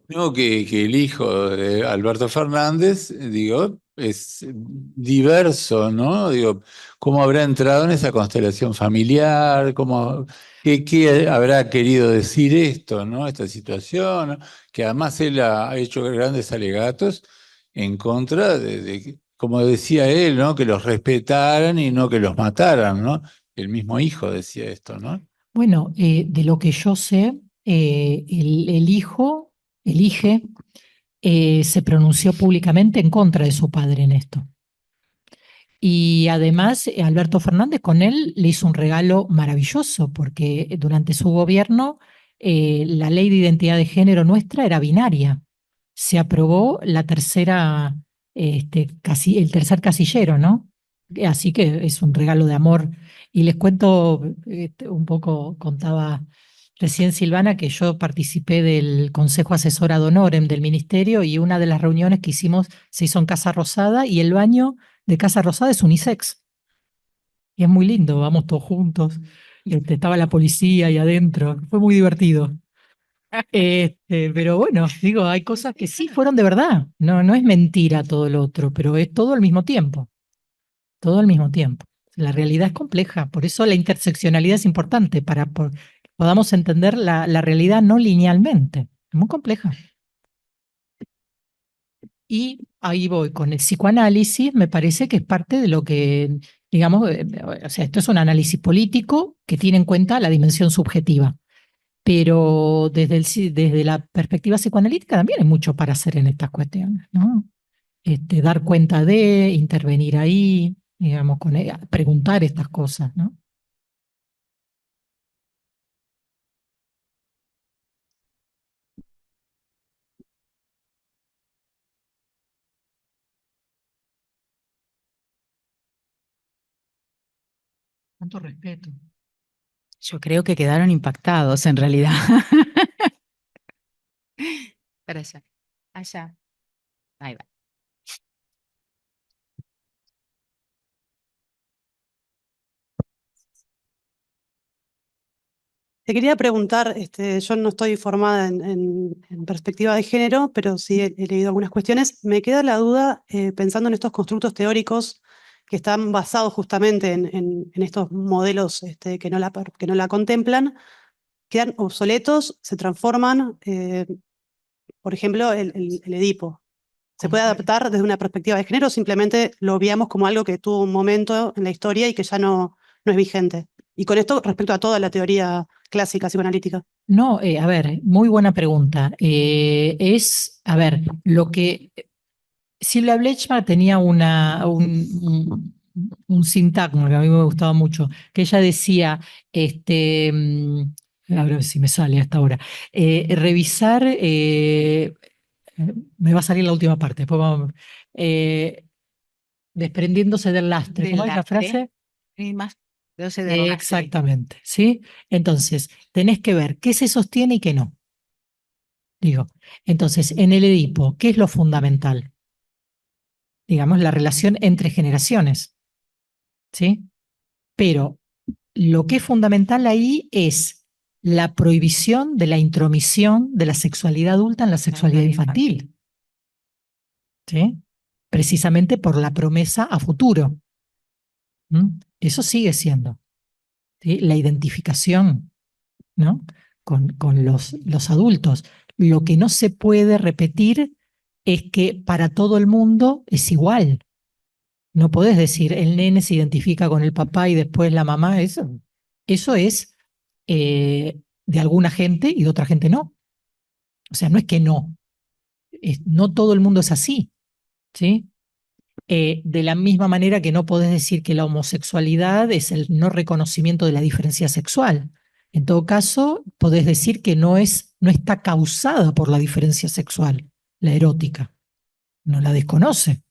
No, que el hijo de Alberto Fernández, digo, es diverso, ¿no? Digo, ¿cómo habrá entrado en esa constelación familiar? ¿Qué habrá querido decir esto, ¿no? Esta situación, ¿no? Que además él ha hecho grandes alegatos en contra como decía él, ¿no? Que los respetaran y no que los mataran, ¿no? El mismo hijo decía esto, ¿no? Bueno, de lo que yo sé, el hijo, se pronunció públicamente en contra de su padre en esto. Y además, Alberto Fernández con él le hizo un regalo maravilloso, porque durante su gobierno la ley de identidad de género nuestra era binaria. Se aprobó la tercera, el tercer casillero, ¿no? Así que es un regalo de amor. Y les cuento, un poco, contaba recién Silvana, que yo participé del Consejo Asesor ad honorem del Ministerio y una de las reuniones que hicimos se hizo en Casa Rosada y el baño de Casa Rosada es unisex. Y es muy lindo, vamos todos juntos. Estaba la policía ahí adentro, fue muy divertido. Pero bueno, digo, hay cosas que sí fueron de verdad. No, no es mentira todo lo otro, pero es todo al mismo tiempo. Todo al mismo tiempo. La realidad es compleja, por eso la interseccionalidad es importante para podamos entender la realidad no linealmente. Es muy compleja. Y ahí voy con el psicoanálisis, me parece que es parte de lo que, digamos, o sea, esto es un análisis político que tiene en cuenta la dimensión subjetiva, pero desde la perspectiva psicoanalítica también hay mucho para hacer en estas cuestiones, ¿no? Dar cuenta de, intervenir ahí, digamos, preguntar estas cosas, ¿no? Tanto respeto. Yo creo que quedaron impactados en realidad. Para allá. Allá. Ahí va. Te quería preguntar, yo no estoy formada en perspectiva de género, pero sí he leído algunas cuestiones. Me queda la duda, pensando en estos constructos teóricos que están basados justamente en estos modelos que no la contemplan, quedan obsoletos, se transforman, por ejemplo, el Edipo. ¿Se puede adaptar desde una perspectiva de género o simplemente lo veamos como algo que tuvo un momento en la historia y que ya no es vigente? Y con esto respecto a toda la teoría clásica psicoanalítica. No, a ver, muy buena pregunta. A ver, lo que Silvia Blechman tenía un sintagma que a mí me gustaba mucho, que ella decía, a ver si me sale hasta ahora, revisar, me va a salir la última parte, después eh, desprendiéndose del lastre. ¿Cómo Del es la lastre. frase? Y más. Entonces, del lastre. Exactamente, ¿sí? Entonces, tenés que ver qué se sostiene y qué no. Digo, entonces, en el Edipo, ¿qué es lo fundamental? Digamos, la relación entre generaciones, ¿sí? Pero lo que es fundamental ahí es la prohibición de la intromisión de la sexualidad adulta en la sexualidad infantil, ¿sí? Precisamente por la promesa a futuro. Eso sigue siendo, ¿sí? La identificación, ¿no? Con los adultos. Lo que no se puede repetir es que para todo el mundo es igual. No podés decir el nene se identifica con el papá y después la mamá. Eso es de alguna gente y de otra gente no. O sea, no es que no. No todo el mundo es así, ¿sí? De la misma manera que no podés decir que la homosexualidad es el no reconocimiento de la diferencia sexual. En todo caso, podés decir que no está causada por la diferencia sexual, la erótica. No la desconoce.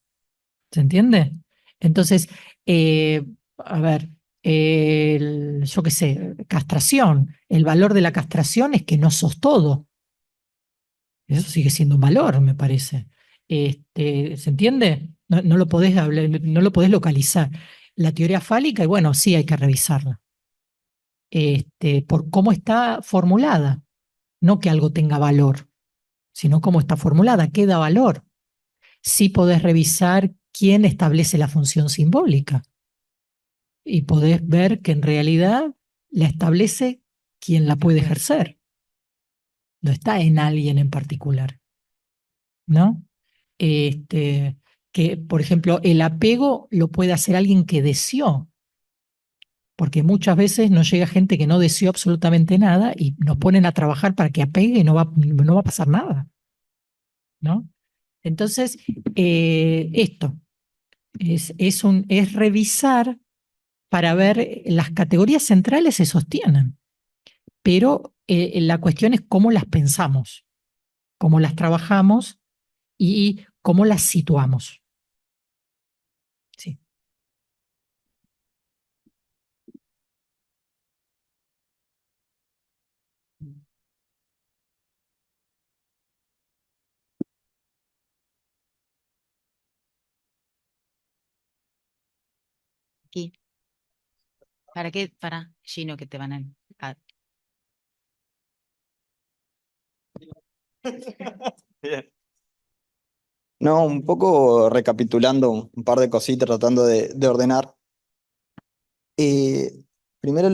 ¿Se entiende? Entonces, eh, a ver, yo qué sé, castración. El valor de la castración es que no sos todo. Eso sigue siendo un valor, me parece. ¿Se entiende? No, no lo podés hablar, no lo podés localizar. La teoría fálica, y bueno, sí hay que revisarla. Por cómo está formulada. No que algo tenga valor, sino cómo está formulada, qué da valor. Sí podés revisar quién establece la función simbólica y podés ver que en realidad la establece quien la puede ejercer. No está en alguien en particular, ¿no? Este, que, por ejemplo, el apego lo puede hacer alguien que deseó, porque muchas veces nos llega gente que no deseó absolutamente nada y nos ponen a trabajar para que apegue y no va a pasar nada, ¿no? Entonces, esto es revisar para ver las categorías centrales se sostienen, pero la cuestión es cómo las pensamos, cómo las trabajamos y cómo las situamos. Sí. Aquí. ¿Para qué? Para Gino, que te van a... Bien. No, un poco recapitulando un par de cositas, tratando de ordenar. Eh, Primero,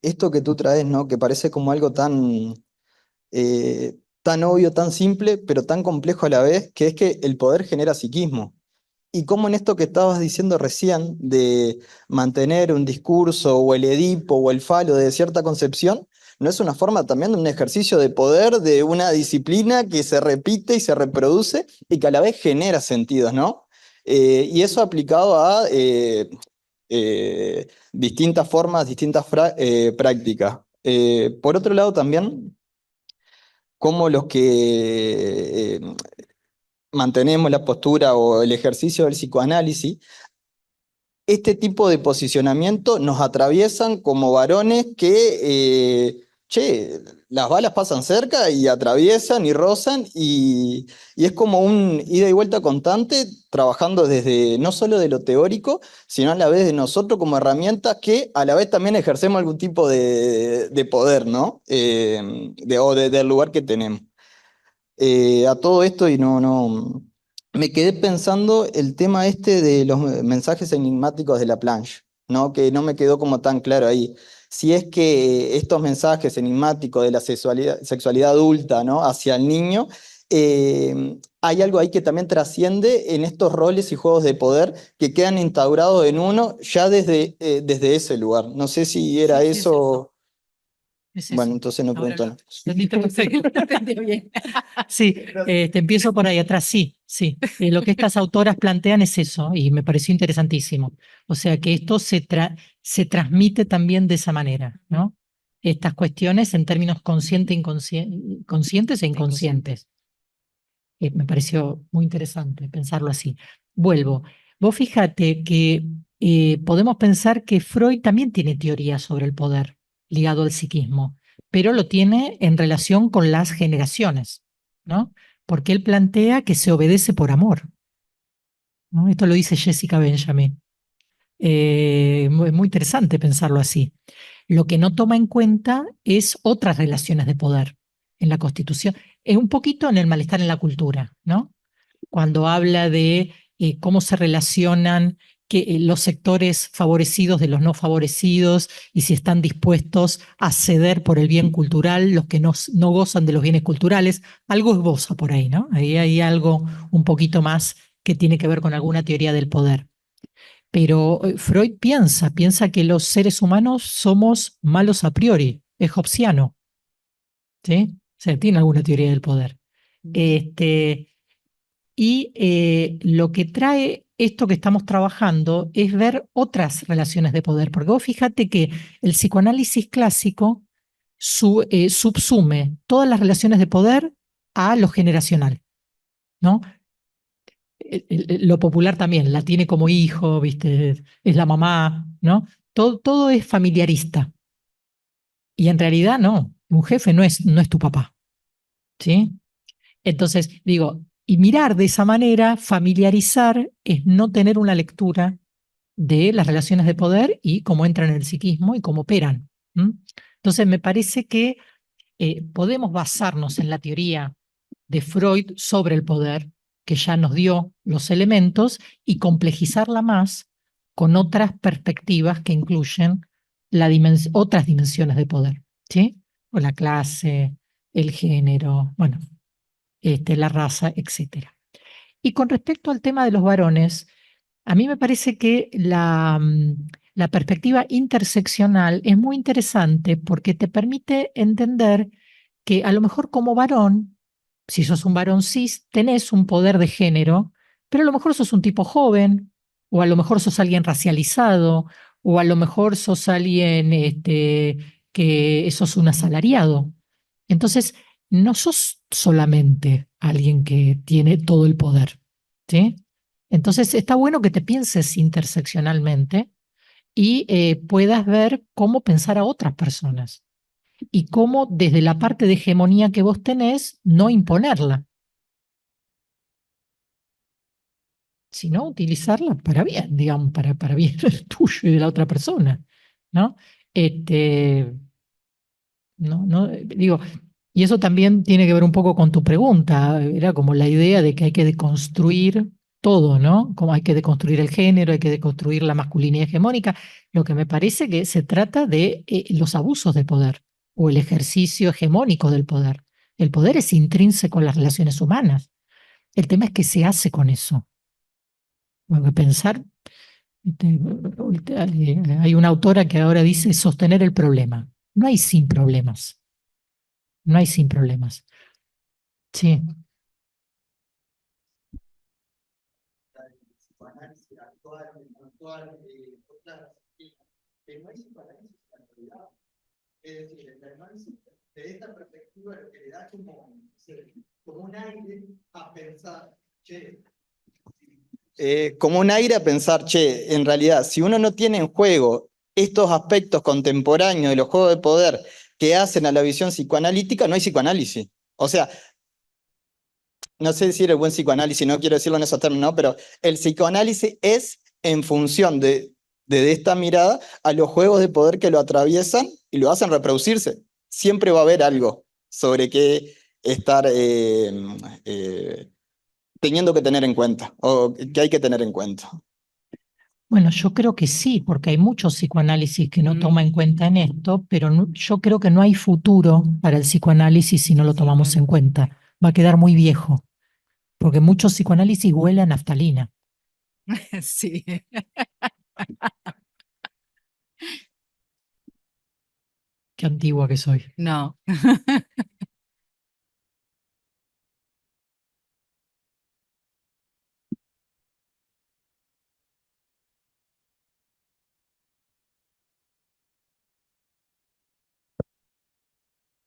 esto que tú traes, ¿no? Que parece como algo tan obvio, tan simple, pero tan complejo a la vez, que es que el poder genera psiquismo. Y como en esto que estabas diciendo recién, de mantener un discurso o el Edipo o el Falo de cierta concepción, no es una forma también de un ejercicio de poder, de una disciplina que se repite y se reproduce y que a la vez genera sentidos, ¿no? Y eso aplicado a distintas formas, distintas prácticas. Por otro lado también, como los que mantenemos la postura o el ejercicio del psicoanálisis, este tipo de posicionamiento nos atraviesan como varones che, las balas pasan cerca y atraviesan y rozan y es como un ida y vuelta constante, trabajando desde no solo de lo teórico, sino a la vez de nosotros como herramientas que a la vez también ejercemos algún tipo de poder, ¿no? Del lugar que tenemos. A todo esto y me quedé pensando el tema este de los mensajes enigmáticos de la planche, ¿no? Que no me quedó como tan claro ahí. Si es que estos mensajes enigmáticos de la sexualidad adulta, ¿no? Hacia el niño, hay algo ahí que también trasciende en estos roles y juegos de poder que quedan instaurados en uno ya desde ese lugar. No sé si era Sí, sí, es eso. Es Bueno, eso. entonces no Ahora pregunto lo nada. entendiste perfecto, lo entendí bien. Sí, te empiezo por ahí atrás, sí, sí. Lo que estas autoras plantean es eso, y me pareció interesantísimo. O sea, que esto se transmite también de esa manera, ¿no? Estas cuestiones en términos conscientes e inconscientes. Me pareció muy interesante pensarlo así. Vuelvo. Vos fíjate que podemos pensar que Freud también tiene teorías sobre el poder ligado al psiquismo, pero lo tiene en relación con las generaciones, ¿no? Porque él plantea que se obedece por amor, ¿no? Esto lo dice Jessica Benjamin. Muy interesante pensarlo así. Lo que no toma en cuenta es otras relaciones de poder en la Constitución. Es un poquito en el malestar en la cultura, ¿no? Cuando habla de cómo se relacionan los sectores favorecidos de los no favorecidos y si están dispuestos a ceder por el bien cultural los que no gozan de los bienes culturales. Algo esboza por ahí, ¿no? Ahí hay algo un poquito más que tiene que ver con alguna teoría del poder. Pero Freud piensa que los seres humanos somos malos a priori, es hobbesiano, ¿sí? O sea, tiene alguna teoría del poder. Y lo que trae esto que estamos trabajando es ver otras relaciones de poder, porque vos fíjate que el psicoanálisis clásico subsume todas las relaciones de poder a lo generacional, ¿no? Lo popular también, la tiene como hijo, ¿viste? Es la mamá, ¿no? Todo es familiarista. Y en realidad no, un jefe no es tu papá, ¿sí? Entonces, digo, y mirar de esa manera, familiarizar, es no tener una lectura de las relaciones de poder y cómo entran en el psiquismo y cómo operan. ¿M? Entonces, me parece que podemos basarnos en la teoría de Freud sobre el poder, que ya nos dio los elementos, y complejizarla más con otras perspectivas que incluyen otras dimensiones de poder, ¿sí? O la clase, el género, bueno, la raza, etcétera. Y con respecto al tema de los varones, a mí me parece que la perspectiva interseccional es muy interesante porque te permite entender que a lo mejor como varón, si sos un varón cis, tenés un poder de género, pero a lo mejor sos un tipo joven, o a lo mejor sos alguien racializado, o a lo mejor sos alguien que sos un asalariado. Entonces, no sos solamente alguien que tiene todo el poder, ¿sí? Entonces, está bueno que te pienses interseccionalmente y puedas ver cómo pensar a otras personas y cómo desde la parte de hegemonía que vos tenés, no imponerla, sino utilizarla para bien, digamos, para bien tuyo y de la otra persona, ¿no? No, digo, Y eso también tiene que ver un poco con tu pregunta. Era como la idea de que hay que deconstruir todo, ¿no? Como hay que deconstruir el género, hay que deconstruir la masculinidad hegemónica. Lo que me parece que se trata de los abusos de poder o el ejercicio hegemónico del poder. El poder es intrínseco en las relaciones humanas. El tema es qué se hace con eso. Hay que pensar. Hay una autora que ahora dice sostener el problema. No hay sin problemas. No hay sin problemas. Sí. Es decir, el análisis de esta perspectiva lo que le da como un aire a pensar, che. Como un aire a pensar, che, en realidad, si uno no tiene en juego estos aspectos contemporáneos de los juegos de poder que hacen a la visión psicoanalítica, no hay psicoanálisis. O sea, no sé decir el buen psicoanálisis, no quiero decirlo en esos términos, ¿no? Pero el psicoanálisis es en función de esta mirada a los juegos de poder que lo atraviesan y lo hacen reproducirse. Siempre va a haber algo sobre qué estar teniendo que tener en cuenta o que hay que tener en cuenta. Bueno, yo creo que sí, porque hay muchos psicoanálisis que no toman en cuenta en esto, pero yo creo que no hay futuro para el psicoanálisis si no lo tomamos en cuenta. Va a quedar muy viejo, porque muchos psicoanálisis huelen a naftalina. Sí. Qué antigua que soy. No.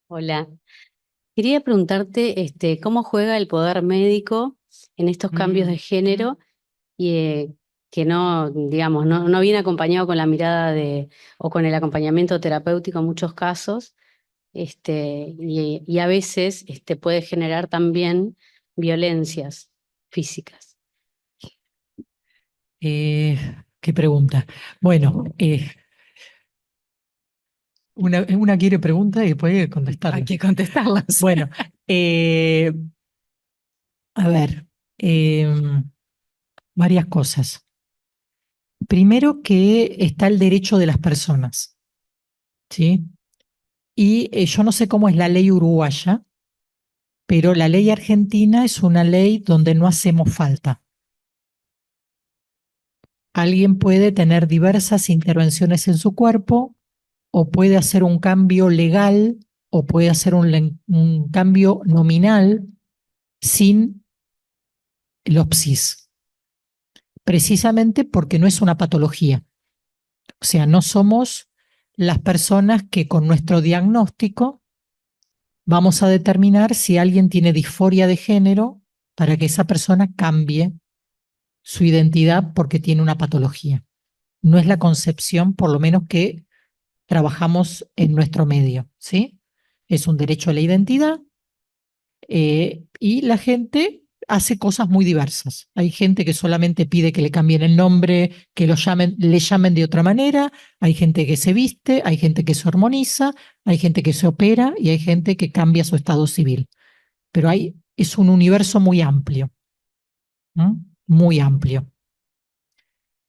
Hola, quería preguntarte cómo juega el poder médico en estos cambios de género y que no, digamos, no viene acompañado con la mirada o con el acompañamiento terapéutico en muchos casos, y a veces puede generar también violencias físicas. Qué pregunta. Bueno, una quiere pregunta y después hay que contestarla. Hay que contestarlas. Bueno, a ver, varias cosas. Primero que está el derecho de las personas, ¿sí? Y yo no sé cómo es la ley uruguaya, pero la ley argentina es una ley donde no hacemos falta. Alguien puede tener diversas intervenciones en su cuerpo, o puede hacer un cambio legal, o puede hacer un cambio nominal sin el OPSIS, precisamente porque no es una patología. O sea, no somos las personas que con nuestro diagnóstico vamos a determinar si alguien tiene disforia de género para que esa persona cambie su identidad porque tiene una patología. No es la concepción, por lo menos, que trabajamos en nuestro medio, ¿sí? Es un derecho a la identidad, y la gente hace cosas muy diversas. Hay gente que solamente pide que le cambien el nombre, que le llamen de otra manera, hay gente que se viste, hay gente que se hormoniza, hay gente que se opera y hay gente que cambia su estado civil. Pero es un universo muy amplio, ¿no? Muy amplio.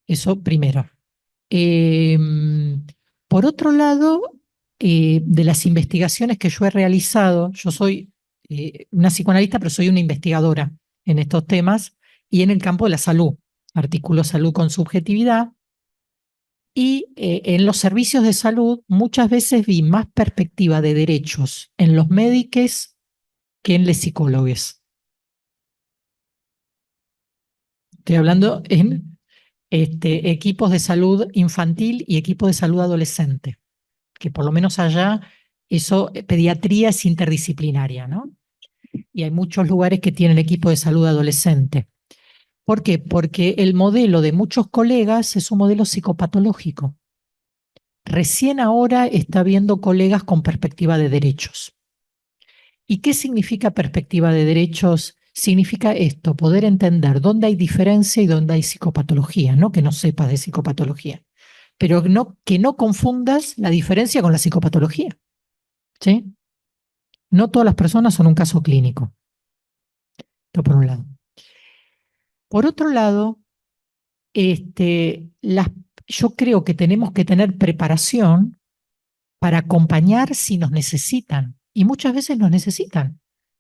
Eso primero. Eh, por otro lado, de las investigaciones que yo he realizado, yo soy una psicoanalista, pero soy una investigadora en estos temas y en el campo de la salud. Articulo salud con subjetividad. Y en los servicios de salud muchas veces vi más perspectiva de derechos en los médicos que en los psicólogos. Estoy hablando en equipos de salud infantil y equipos de salud adolescente, que por lo menos allá pediatría es interdisciplinaria, ¿no? Y hay muchos lugares que tienen equipo de salud adolescente. ¿Por qué? Porque el modelo de muchos colegas es un modelo psicopatológico. Recién ahora está viendo colegas con perspectiva de derechos. ¿Y qué significa perspectiva de derechos? Significa esto, poder entender dónde hay diferencia y dónde hay psicopatología, no que no sepas de psicopatología, pero que no confundas la diferencia con la psicopatología, ¿sí? No todas las personas son un caso clínico. Esto por un lado. Por otro lado, yo creo que tenemos que tener preparación para acompañar si nos necesitan. Y muchas veces nos necesitan.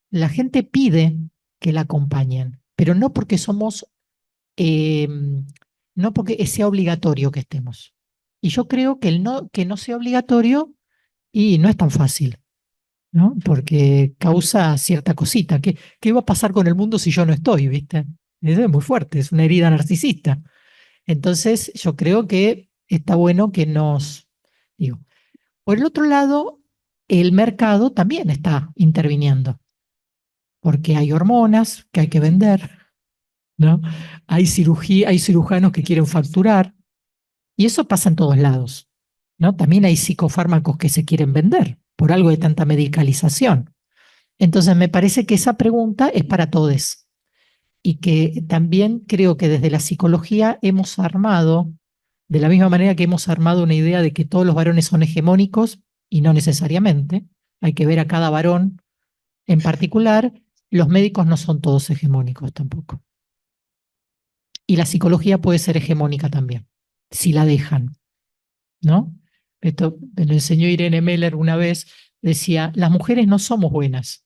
La gente pide que la acompañen, pero no porque eh, no porque sea obligatorio que estemos. Y yo creo que que no sea obligatorio y no es tan fácil, ¿no? Porque causa cierta cosita. ¿Qué va a pasar con el mundo si yo no estoy, viste? Eso es muy fuerte, es una herida narcisista. Entonces, yo creo que está bueno que digo, por el otro lado, el mercado también está interviniendo, porque hay hormonas que hay que vender, ¿no? Hay cirugía, hay cirujanos que quieren facturar, y eso pasa en todos lados, ¿no? También hay psicofármacos que se quieren vender, por algo de tanta medicalización. Entonces, me parece que esa pregunta es para todos, y que también creo que desde la psicología hemos armado, de la misma manera que hemos armado una idea de que todos los varones son hegemónicos, y no necesariamente, hay que ver a cada varón en particular, los médicos no son todos hegemónicos tampoco. Y la psicología puede ser hegemónica también, si la dejan, ¿no? Esto me lo enseñó Irene Meller una vez, decía, las mujeres no somos buenas,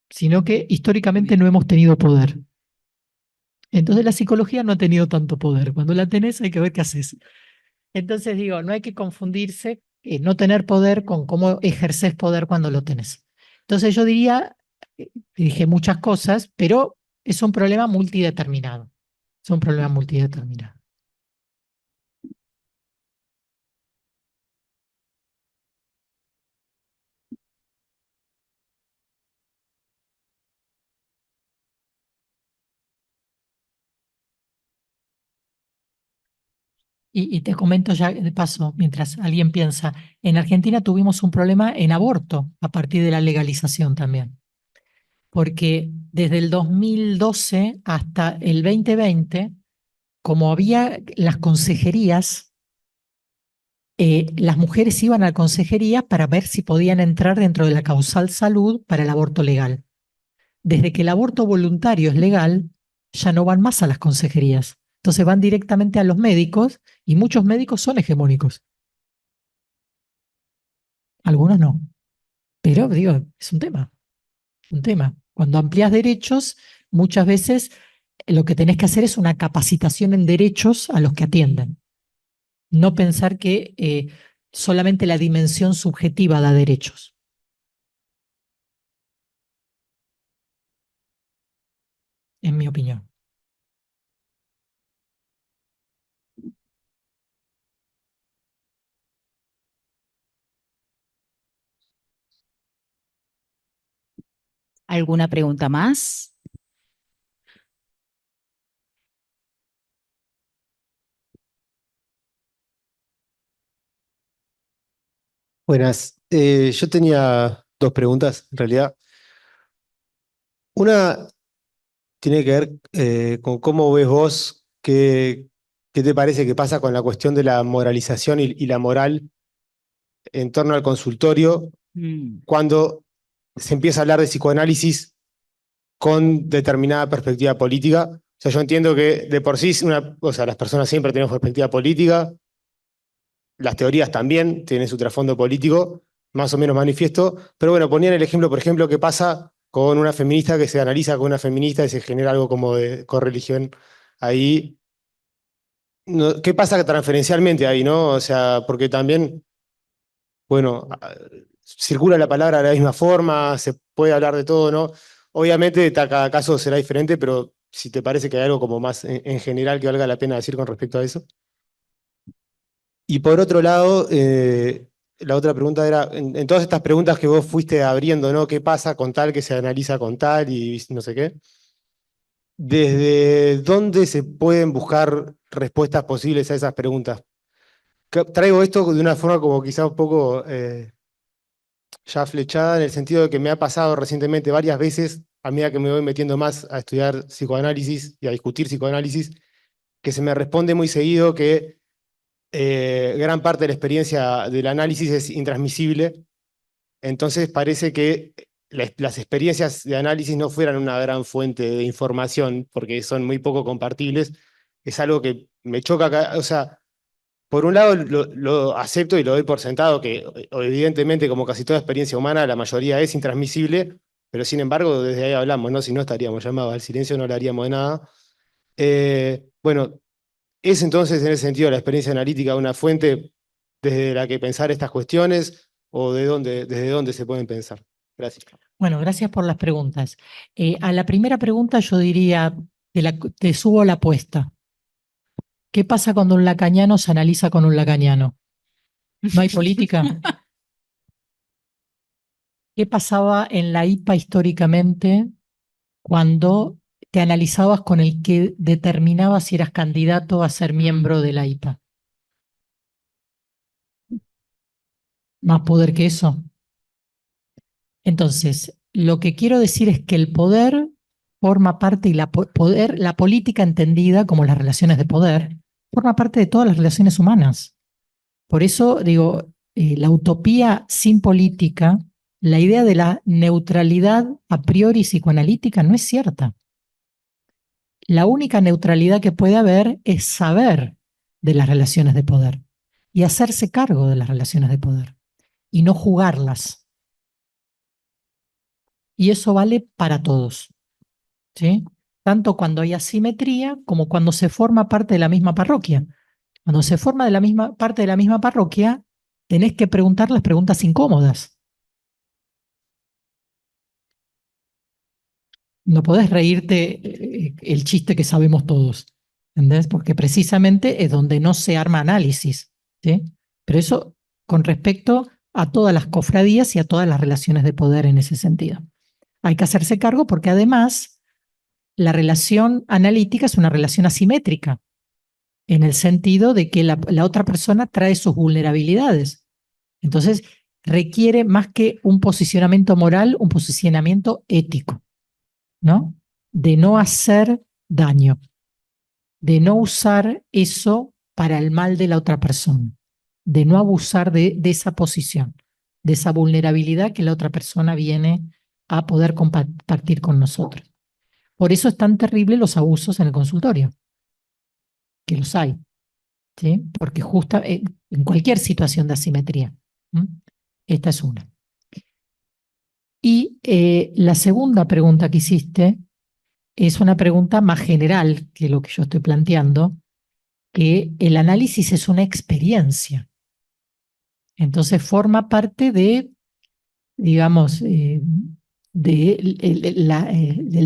sino que históricamente no hemos tenido poder. Entonces la psicología no ha tenido tanto poder. Cuando la tenés hay que ver qué haces. Entonces digo, no hay que confundirse no tener poder con cómo ejerces poder cuando lo tenés. Entonces yo diría, dije muchas cosas, pero es un problema multideterminado. Es un problema multideterminado. Y te comento ya de paso, mientras alguien piensa, en Argentina tuvimos un problema en aborto a partir de la legalización también, porque desde el 2012 hasta el 2020, como había las consejerías, las mujeres iban a consejerías para ver si podían entrar dentro de la causal salud para el aborto legal. Desde que el aborto voluntario es legal, ya no van más a las consejerías. Entonces van directamente a los médicos y muchos médicos son hegemónicos. Algunos no. Pero digo, es un tema, un tema. Cuando amplías derechos, muchas veces lo que tenés que hacer es una capacitación en derechos a los que atienden. No pensar que solamente la dimensión subjetiva da derechos. En mi opinión. ¿Alguna pregunta más? Buenas. Yo tenía dos preguntas, en realidad. Una tiene que ver con cómo ves vos, qué te parece que pasa con la cuestión de la moralización y la moral en torno al consultorio cuando se empieza a hablar de psicoanálisis con determinada perspectiva política. O sea, yo entiendo que de por sí o sea, las personas siempre tenemos perspectiva política, las teorías también tienen su trasfondo político, más o menos manifiesto, pero bueno, ponían el ejemplo, por ejemplo, qué pasa con una feminista que se analiza con una feminista y se genera algo como de correligión ahí. ¿Qué pasa transferencialmente ahí, no? O sea, porque también, bueno, circula la palabra de la misma forma, se puede hablar de todo, ¿no? Obviamente cada caso será diferente, pero si te parece que hay algo como más en general que valga la pena decir con respecto a eso. Y por otro lado, la otra pregunta era, en todas estas preguntas que vos fuiste abriendo, ¿no? ¿Qué pasa con tal que se analiza con tal y no sé qué? ¿Desde dónde se pueden buscar respuestas posibles a esas preguntas? Traigo esto de una forma como quizá un poco ya flechada, en el sentido de que me ha pasado recientemente varias veces, a medida que me voy metiendo más a estudiar psicoanálisis y a discutir psicoanálisis, que se me responde muy seguido que gran parte de la experiencia del análisis es intransmisible, entonces parece que las experiencias de análisis no fueran una gran fuente de información, porque son muy poco compartibles, es algo que me choca acá. O sea, por un lado lo acepto y lo doy por sentado, que evidentemente, como casi toda experiencia humana, la mayoría es intransmisible, pero sin embargo, desde ahí hablamos, ¿no? Si no estaríamos llamados al silencio, no hablaríamos de nada. Bueno, ¿es entonces en ese sentido la experiencia analítica una fuente desde la que pensar estas cuestiones o desde dónde se pueden pensar? Gracias. Bueno, gracias por las preguntas. A la primera pregunta yo diría, te subo la apuesta. ¿Qué pasa cuando un lacaniano se analiza con un lacaniano? ¿No hay política? ¿Qué pasaba en la IPA históricamente cuando te analizabas con el que determinaba si eras candidato a ser miembro de la IPA? ¿Más poder que eso? Entonces, lo que quiero decir es que el poder forma parte, y la política entendida como las relaciones de poder, forma parte de todas las relaciones humanas. Por eso digo, la utopía sin política, la idea de la neutralidad a priori psicoanalítica no es cierta. La única neutralidad que puede haber es saber de las relaciones de poder y hacerse cargo de las relaciones de poder y no jugarlas. Y eso vale para todos, ¿sí? Tanto cuando hay asimetría como cuando se forma parte de la misma parroquia. Cuando se forma de la misma parte de la misma parroquia, tenés que preguntar las preguntas incómodas. No podés reírte el chiste que sabemos todos, ¿entendés? Porque precisamente es donde no se arma análisis, ¿sí? Pero eso con respecto a todas las cofradías y a todas las relaciones de poder en ese sentido. Hay que hacerse cargo porque además la relación analítica es una relación asimétrica, en el sentido de que la otra persona trae sus vulnerabilidades. Entonces, requiere más que un posicionamiento moral, un posicionamiento ético, ¿no? De no hacer daño, de no usar eso para el mal de la otra persona, de no abusar de esa posición, de esa vulnerabilidad que la otra persona viene a poder compartir con nosotros. Por eso es tan terrible los abusos en el consultorio, que los hay, ¿sí? Porque justo en cualquier situación de asimetría. ¿Mm? Esta es una. Y la segunda pregunta que hiciste es una pregunta más general que lo que yo estoy planteando, que el análisis es una experiencia. Entonces forma parte de, digamos, del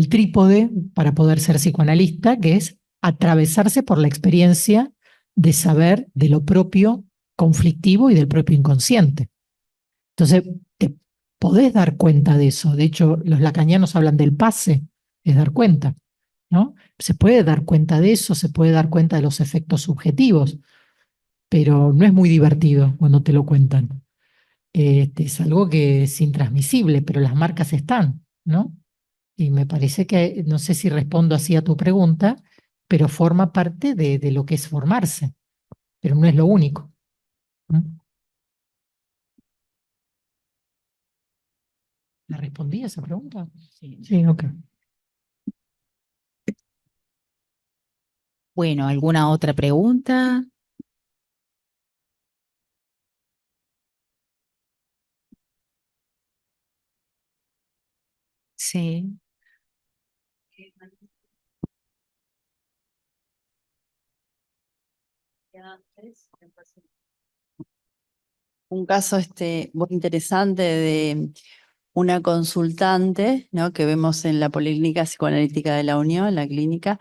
trípode para poder ser psicoanalista, que es atravesarse por la experiencia de saber de lo propio conflictivo y del propio inconsciente. Entonces, te podés dar cuenta de eso. De hecho, los lacanianos hablan del pase, es dar cuenta, ¿no? Se puede dar cuenta de eso, se puede dar cuenta de los efectos subjetivos, pero no es muy divertido cuando te lo cuentan. Es algo que es intransmisible, pero las marcas están, ¿no? Y me parece que, no sé si respondo así a tu pregunta, pero forma parte de lo que es formarse, pero no es lo único, ¿no? ¿Le respondí a esa pregunta? Sí, ok. Bueno, ¿alguna otra pregunta? Sí. Un caso muy interesante de una consultante, ¿no? Que vemos en la Policlínica Psicoanalítica de la Unión, la clínica,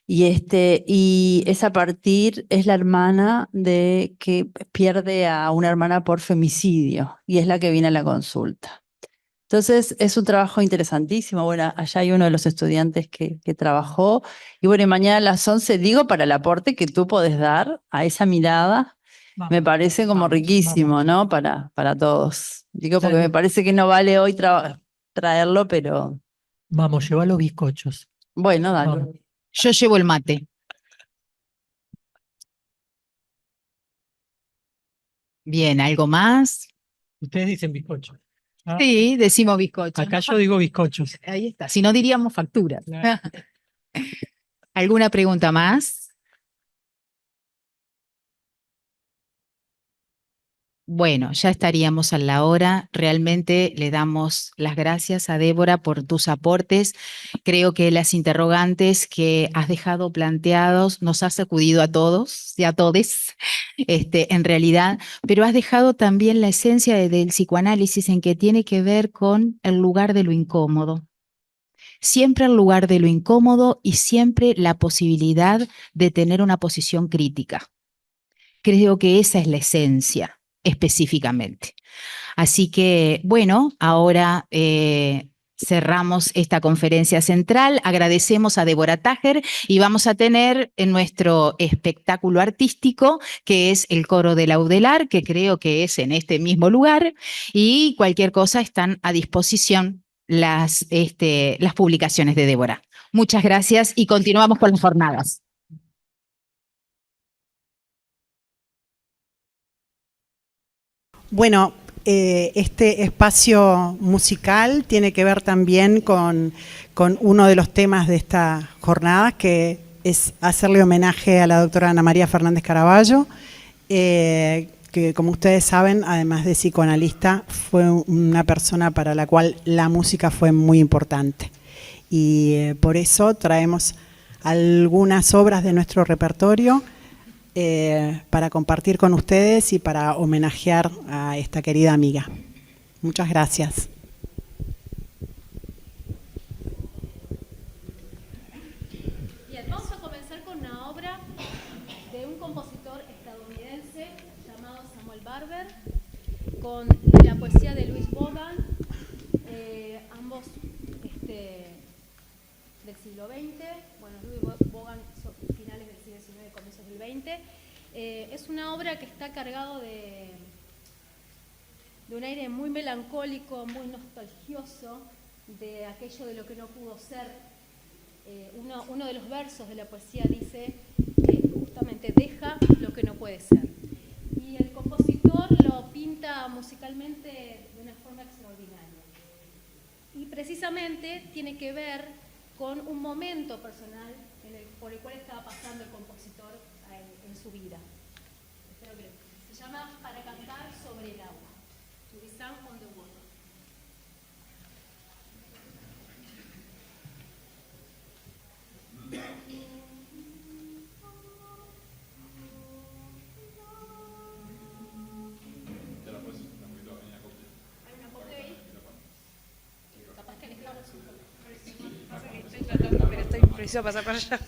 y es a partir, es la hermana de que pierde a una hermana por femicidio, y es la que viene a la consulta. Entonces, es un trabajo interesantísimo. Bueno, allá hay uno de los estudiantes que trabajó. Y bueno, y mañana a las 11 digo, para el aporte que tú podés dar a esa mirada, me parece como riquísimo, ¿no? Para todos. Digo, porque me parece que no vale hoy traerlo, pero Vamos, lleva los bizcochos. bueno, dale. Vamos. Yo llevo el mate. Bien, ¿algo más? Ustedes dicen bizcocho. Ah, Sí, decimos bizcocho. acá yo digo bizcochos. Ahí está. Si no diríamos factura. Claro. ¿Alguna pregunta más? Bueno, ya estaríamos a la hora. Realmente le damos las gracias a Débora por tus aportes. Creo que las interrogantes que has dejado planteados nos has sacudido a todos y a todes, en realidad, pero has dejado también la esencia del psicoanálisis en que tiene que ver con el lugar de lo incómodo. Siempre el lugar de lo incómodo y siempre la posibilidad de tener una posición crítica. Creo que esa es la esencia específicamente. Así que, bueno, ahora cerramos esta conferencia central. Agradecemos a Débora Tájer y vamos a tener en nuestro espectáculo artístico, que es el Coro del Audelar, que creo que es en este mismo lugar, y cualquier cosa están a disposición las publicaciones de Débora. Muchas gracias y continuamos con las jornadas. Bueno, este espacio musical tiene que ver también con uno de los temas de esta jornada, que es hacerle homenaje a la doctora Ana María Fernández Caraballo, que como ustedes saben, además de psicoanalista, fue una persona para la cual la música fue muy importante. Y por eso traemos algunas obras de nuestro repertorio para compartir con ustedes y para homenajear a esta querida amiga. Muchas gracias. Bien, vamos a comenzar con una obra de un compositor estadounidense llamado Samuel Barber, con la poesía de Louis Bogan, ambos del siglo XX. Bueno, Louis Bogan son finales del siglo XIX, comienzos del XX. Es una obra que está cargado de un aire muy melancólico, muy nostalgioso de aquello de lo que no pudo ser. Uno de los versos de la poesía dice justamente deja lo que no puede ser. Y el compositor lo pinta musicalmente de una forma extraordinaria. Y precisamente tiene que ver con un momento personal por el cual estaba pasando el compositor en su vida. Se llama Para cantar sobre el agua. To be sung on the water. Pero estoy preciso pasar para allá.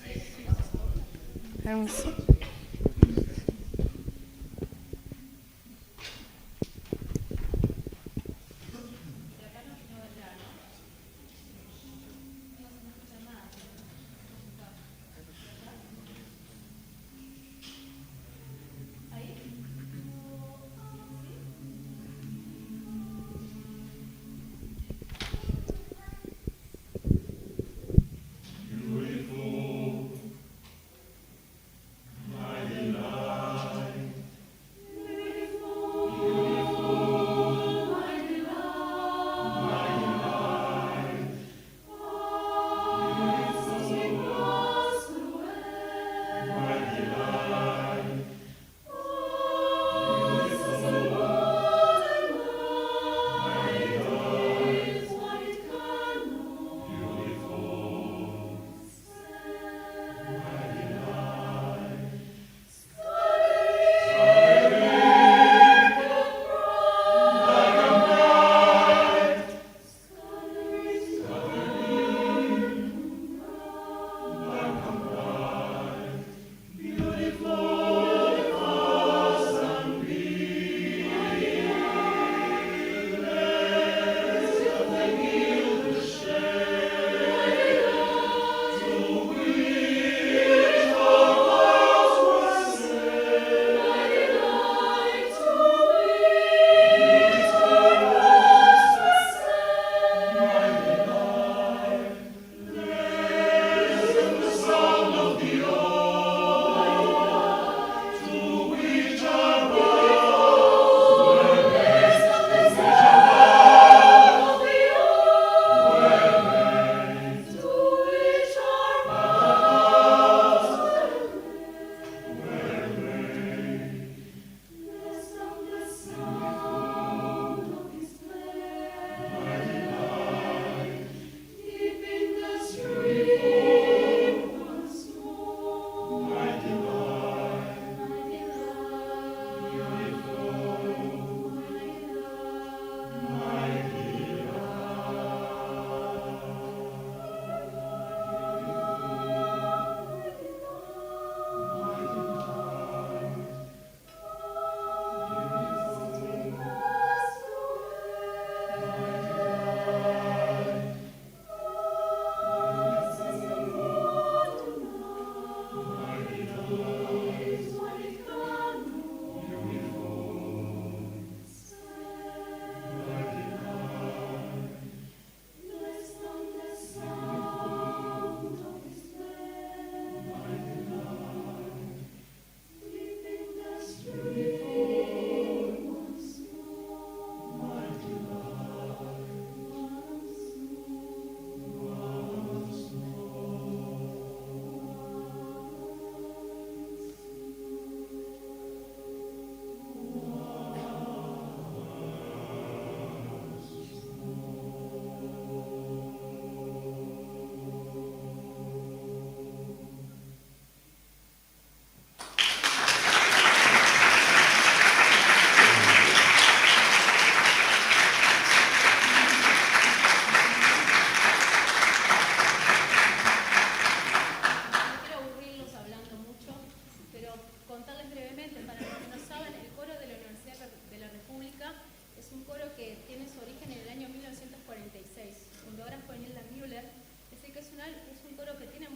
Nacional es un coro que tiene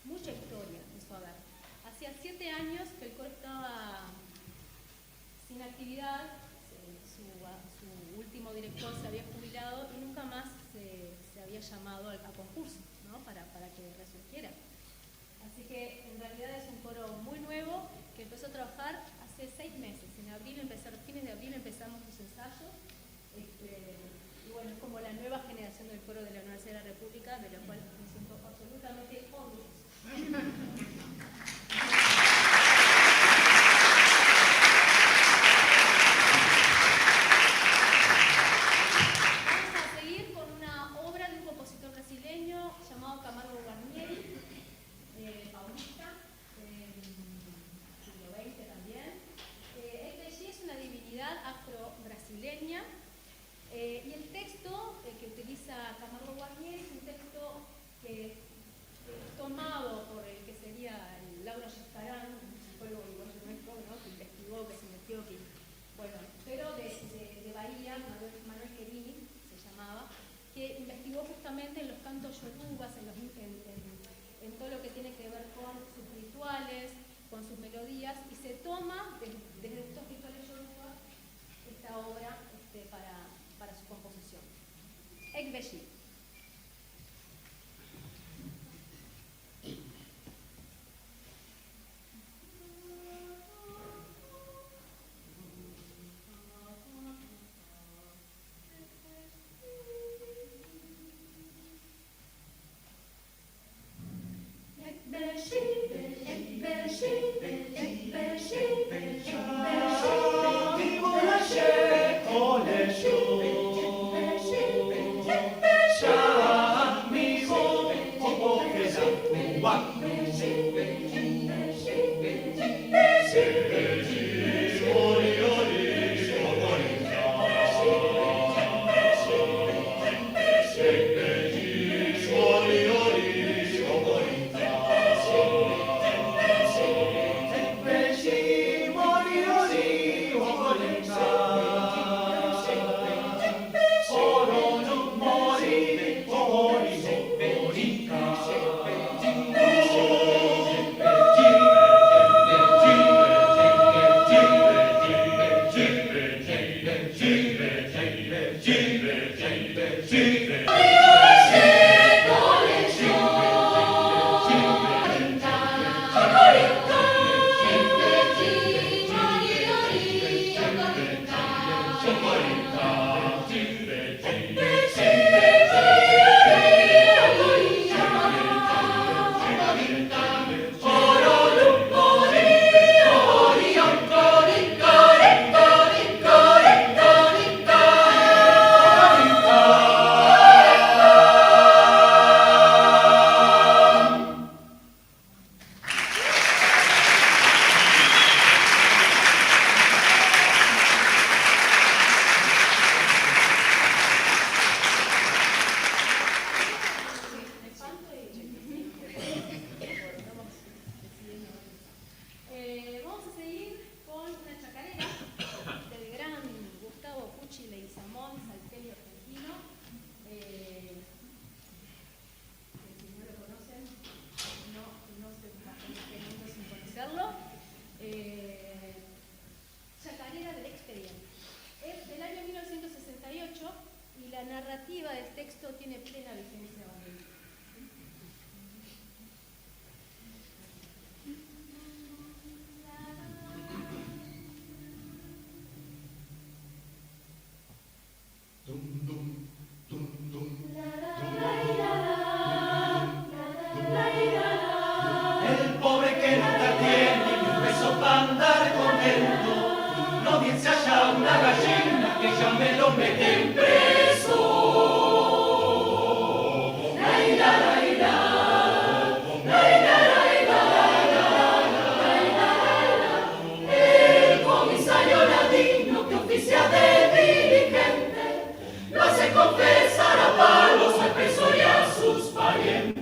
mucha historia en su haber. Hacía 7 años que el coro estaba sin actividad, su último director se había jubilado y nunca más se había llamado a concurso, ¿no? para que resurgiera. Así que en realidad es un coro muy nuevo que empezó a trabajar hace 6 meses. Fines de abril empezamos los ensayos. Y bueno, es como la nueva generación del coro de la Universidad de la República, de la cual me siento absolutamente orgullosa. Y el texto que utiliza Camargo Guarnieri es un texto que es tomado por el que sería el Lauro Yascarán, un psicólogo igual nuestro, ¿no? Que investigó, que se metió, pero de Bahía, Manuel Querini se llamaba, que investigó justamente en los cantos yorubas, en todo lo que tiene que ver con sus rituales, con sus melodías, y se toma desde estos rituales yorubas esta obra para su composición. Ekbeji. Chacarera del Expediente. Es del año 1968 y la narrativa del texto tiene plena vigencia hoy. El pobre que nunca tiene ni un peso para andar contento, no bien se halla una gallina que ya me lo meten preso. La ira, la ira, la ira, la ira, la ira, la ira. El comisario ladino que oficia de dirigente lo hace confesar a palos al preso y a sus parientes.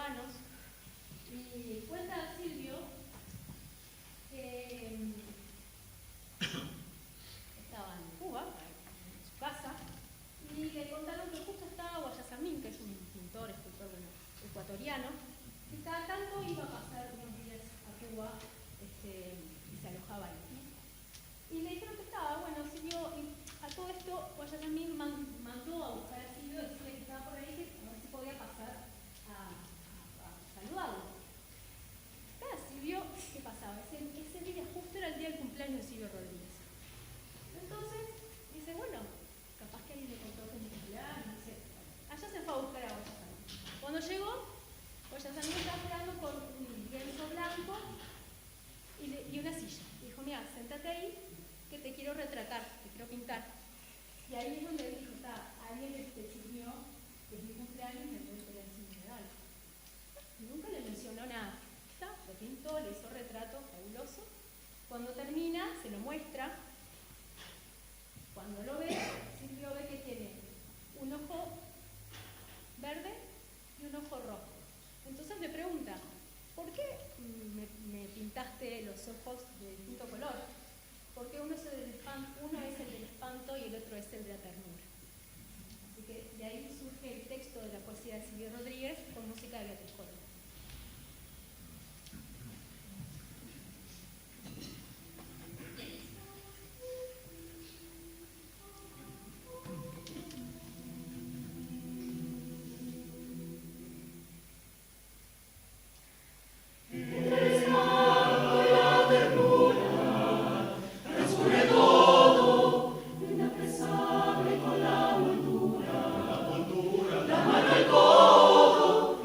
cubanos. Y cuenta Silvio que estaba en Cuba, en su casa, y le contaron que justo estaba Guayasamín, que es un pintor, escultor ecuatoriano, que cada tanto iba a pasar unos días a Cuba y se alojaba ahí, ¿no? Y le dijeron que estaba, bueno, Silvio, y a todo esto Guayasamín mandó a buscar a Silvio, decirle que estaba por ahí, que a ver si podía pasar a saludarlo. Cada Silvio, ¿qué pasaba? Ese día justo era el día del cumpleaños de Silvio Rodríguez. Entonces, dice, bueno, capaz que alguien le contó que es mi cumpleaños, no sé. Allá se fue a buscar a Guayasamín. Cuando llegó, Guayasamín estaba esperando con un lienzo blanco y una silla. Dijo, mira, sentate ahí, que te quiero retratar, te quiero pintar. Y ahí es donde él dijo, está, alguien te chismeó, que es mi cumpleaños y me puede pedir sin regalo. Nunca le mencionó nada. Está, lo pintó, le hizo retrato fabuloso. Cuando termina, se lo muestra. Cuando lo ve, Silvio ve que tiene un ojo verde y un ojo rojo. Entonces le pregunta, ¿por qué me pintaste los ojos de distinto color? Porque uno es el del espanto y el otro es el de la ternura. Así que de ahí surge el texto de la poesía de Silvio Rodríguez con música de Beatriz Corona. La mano al codo,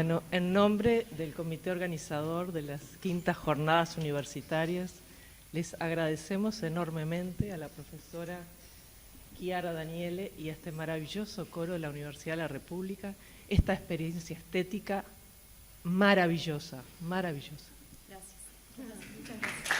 Bueno, en nombre del comité organizador de las quintas jornadas universitarias, les agradecemos enormemente a la profesora Chiara Daniele y a este maravilloso coro de la Universidad de la República, esta experiencia estética maravillosa, maravillosa. Gracias. Muchas gracias.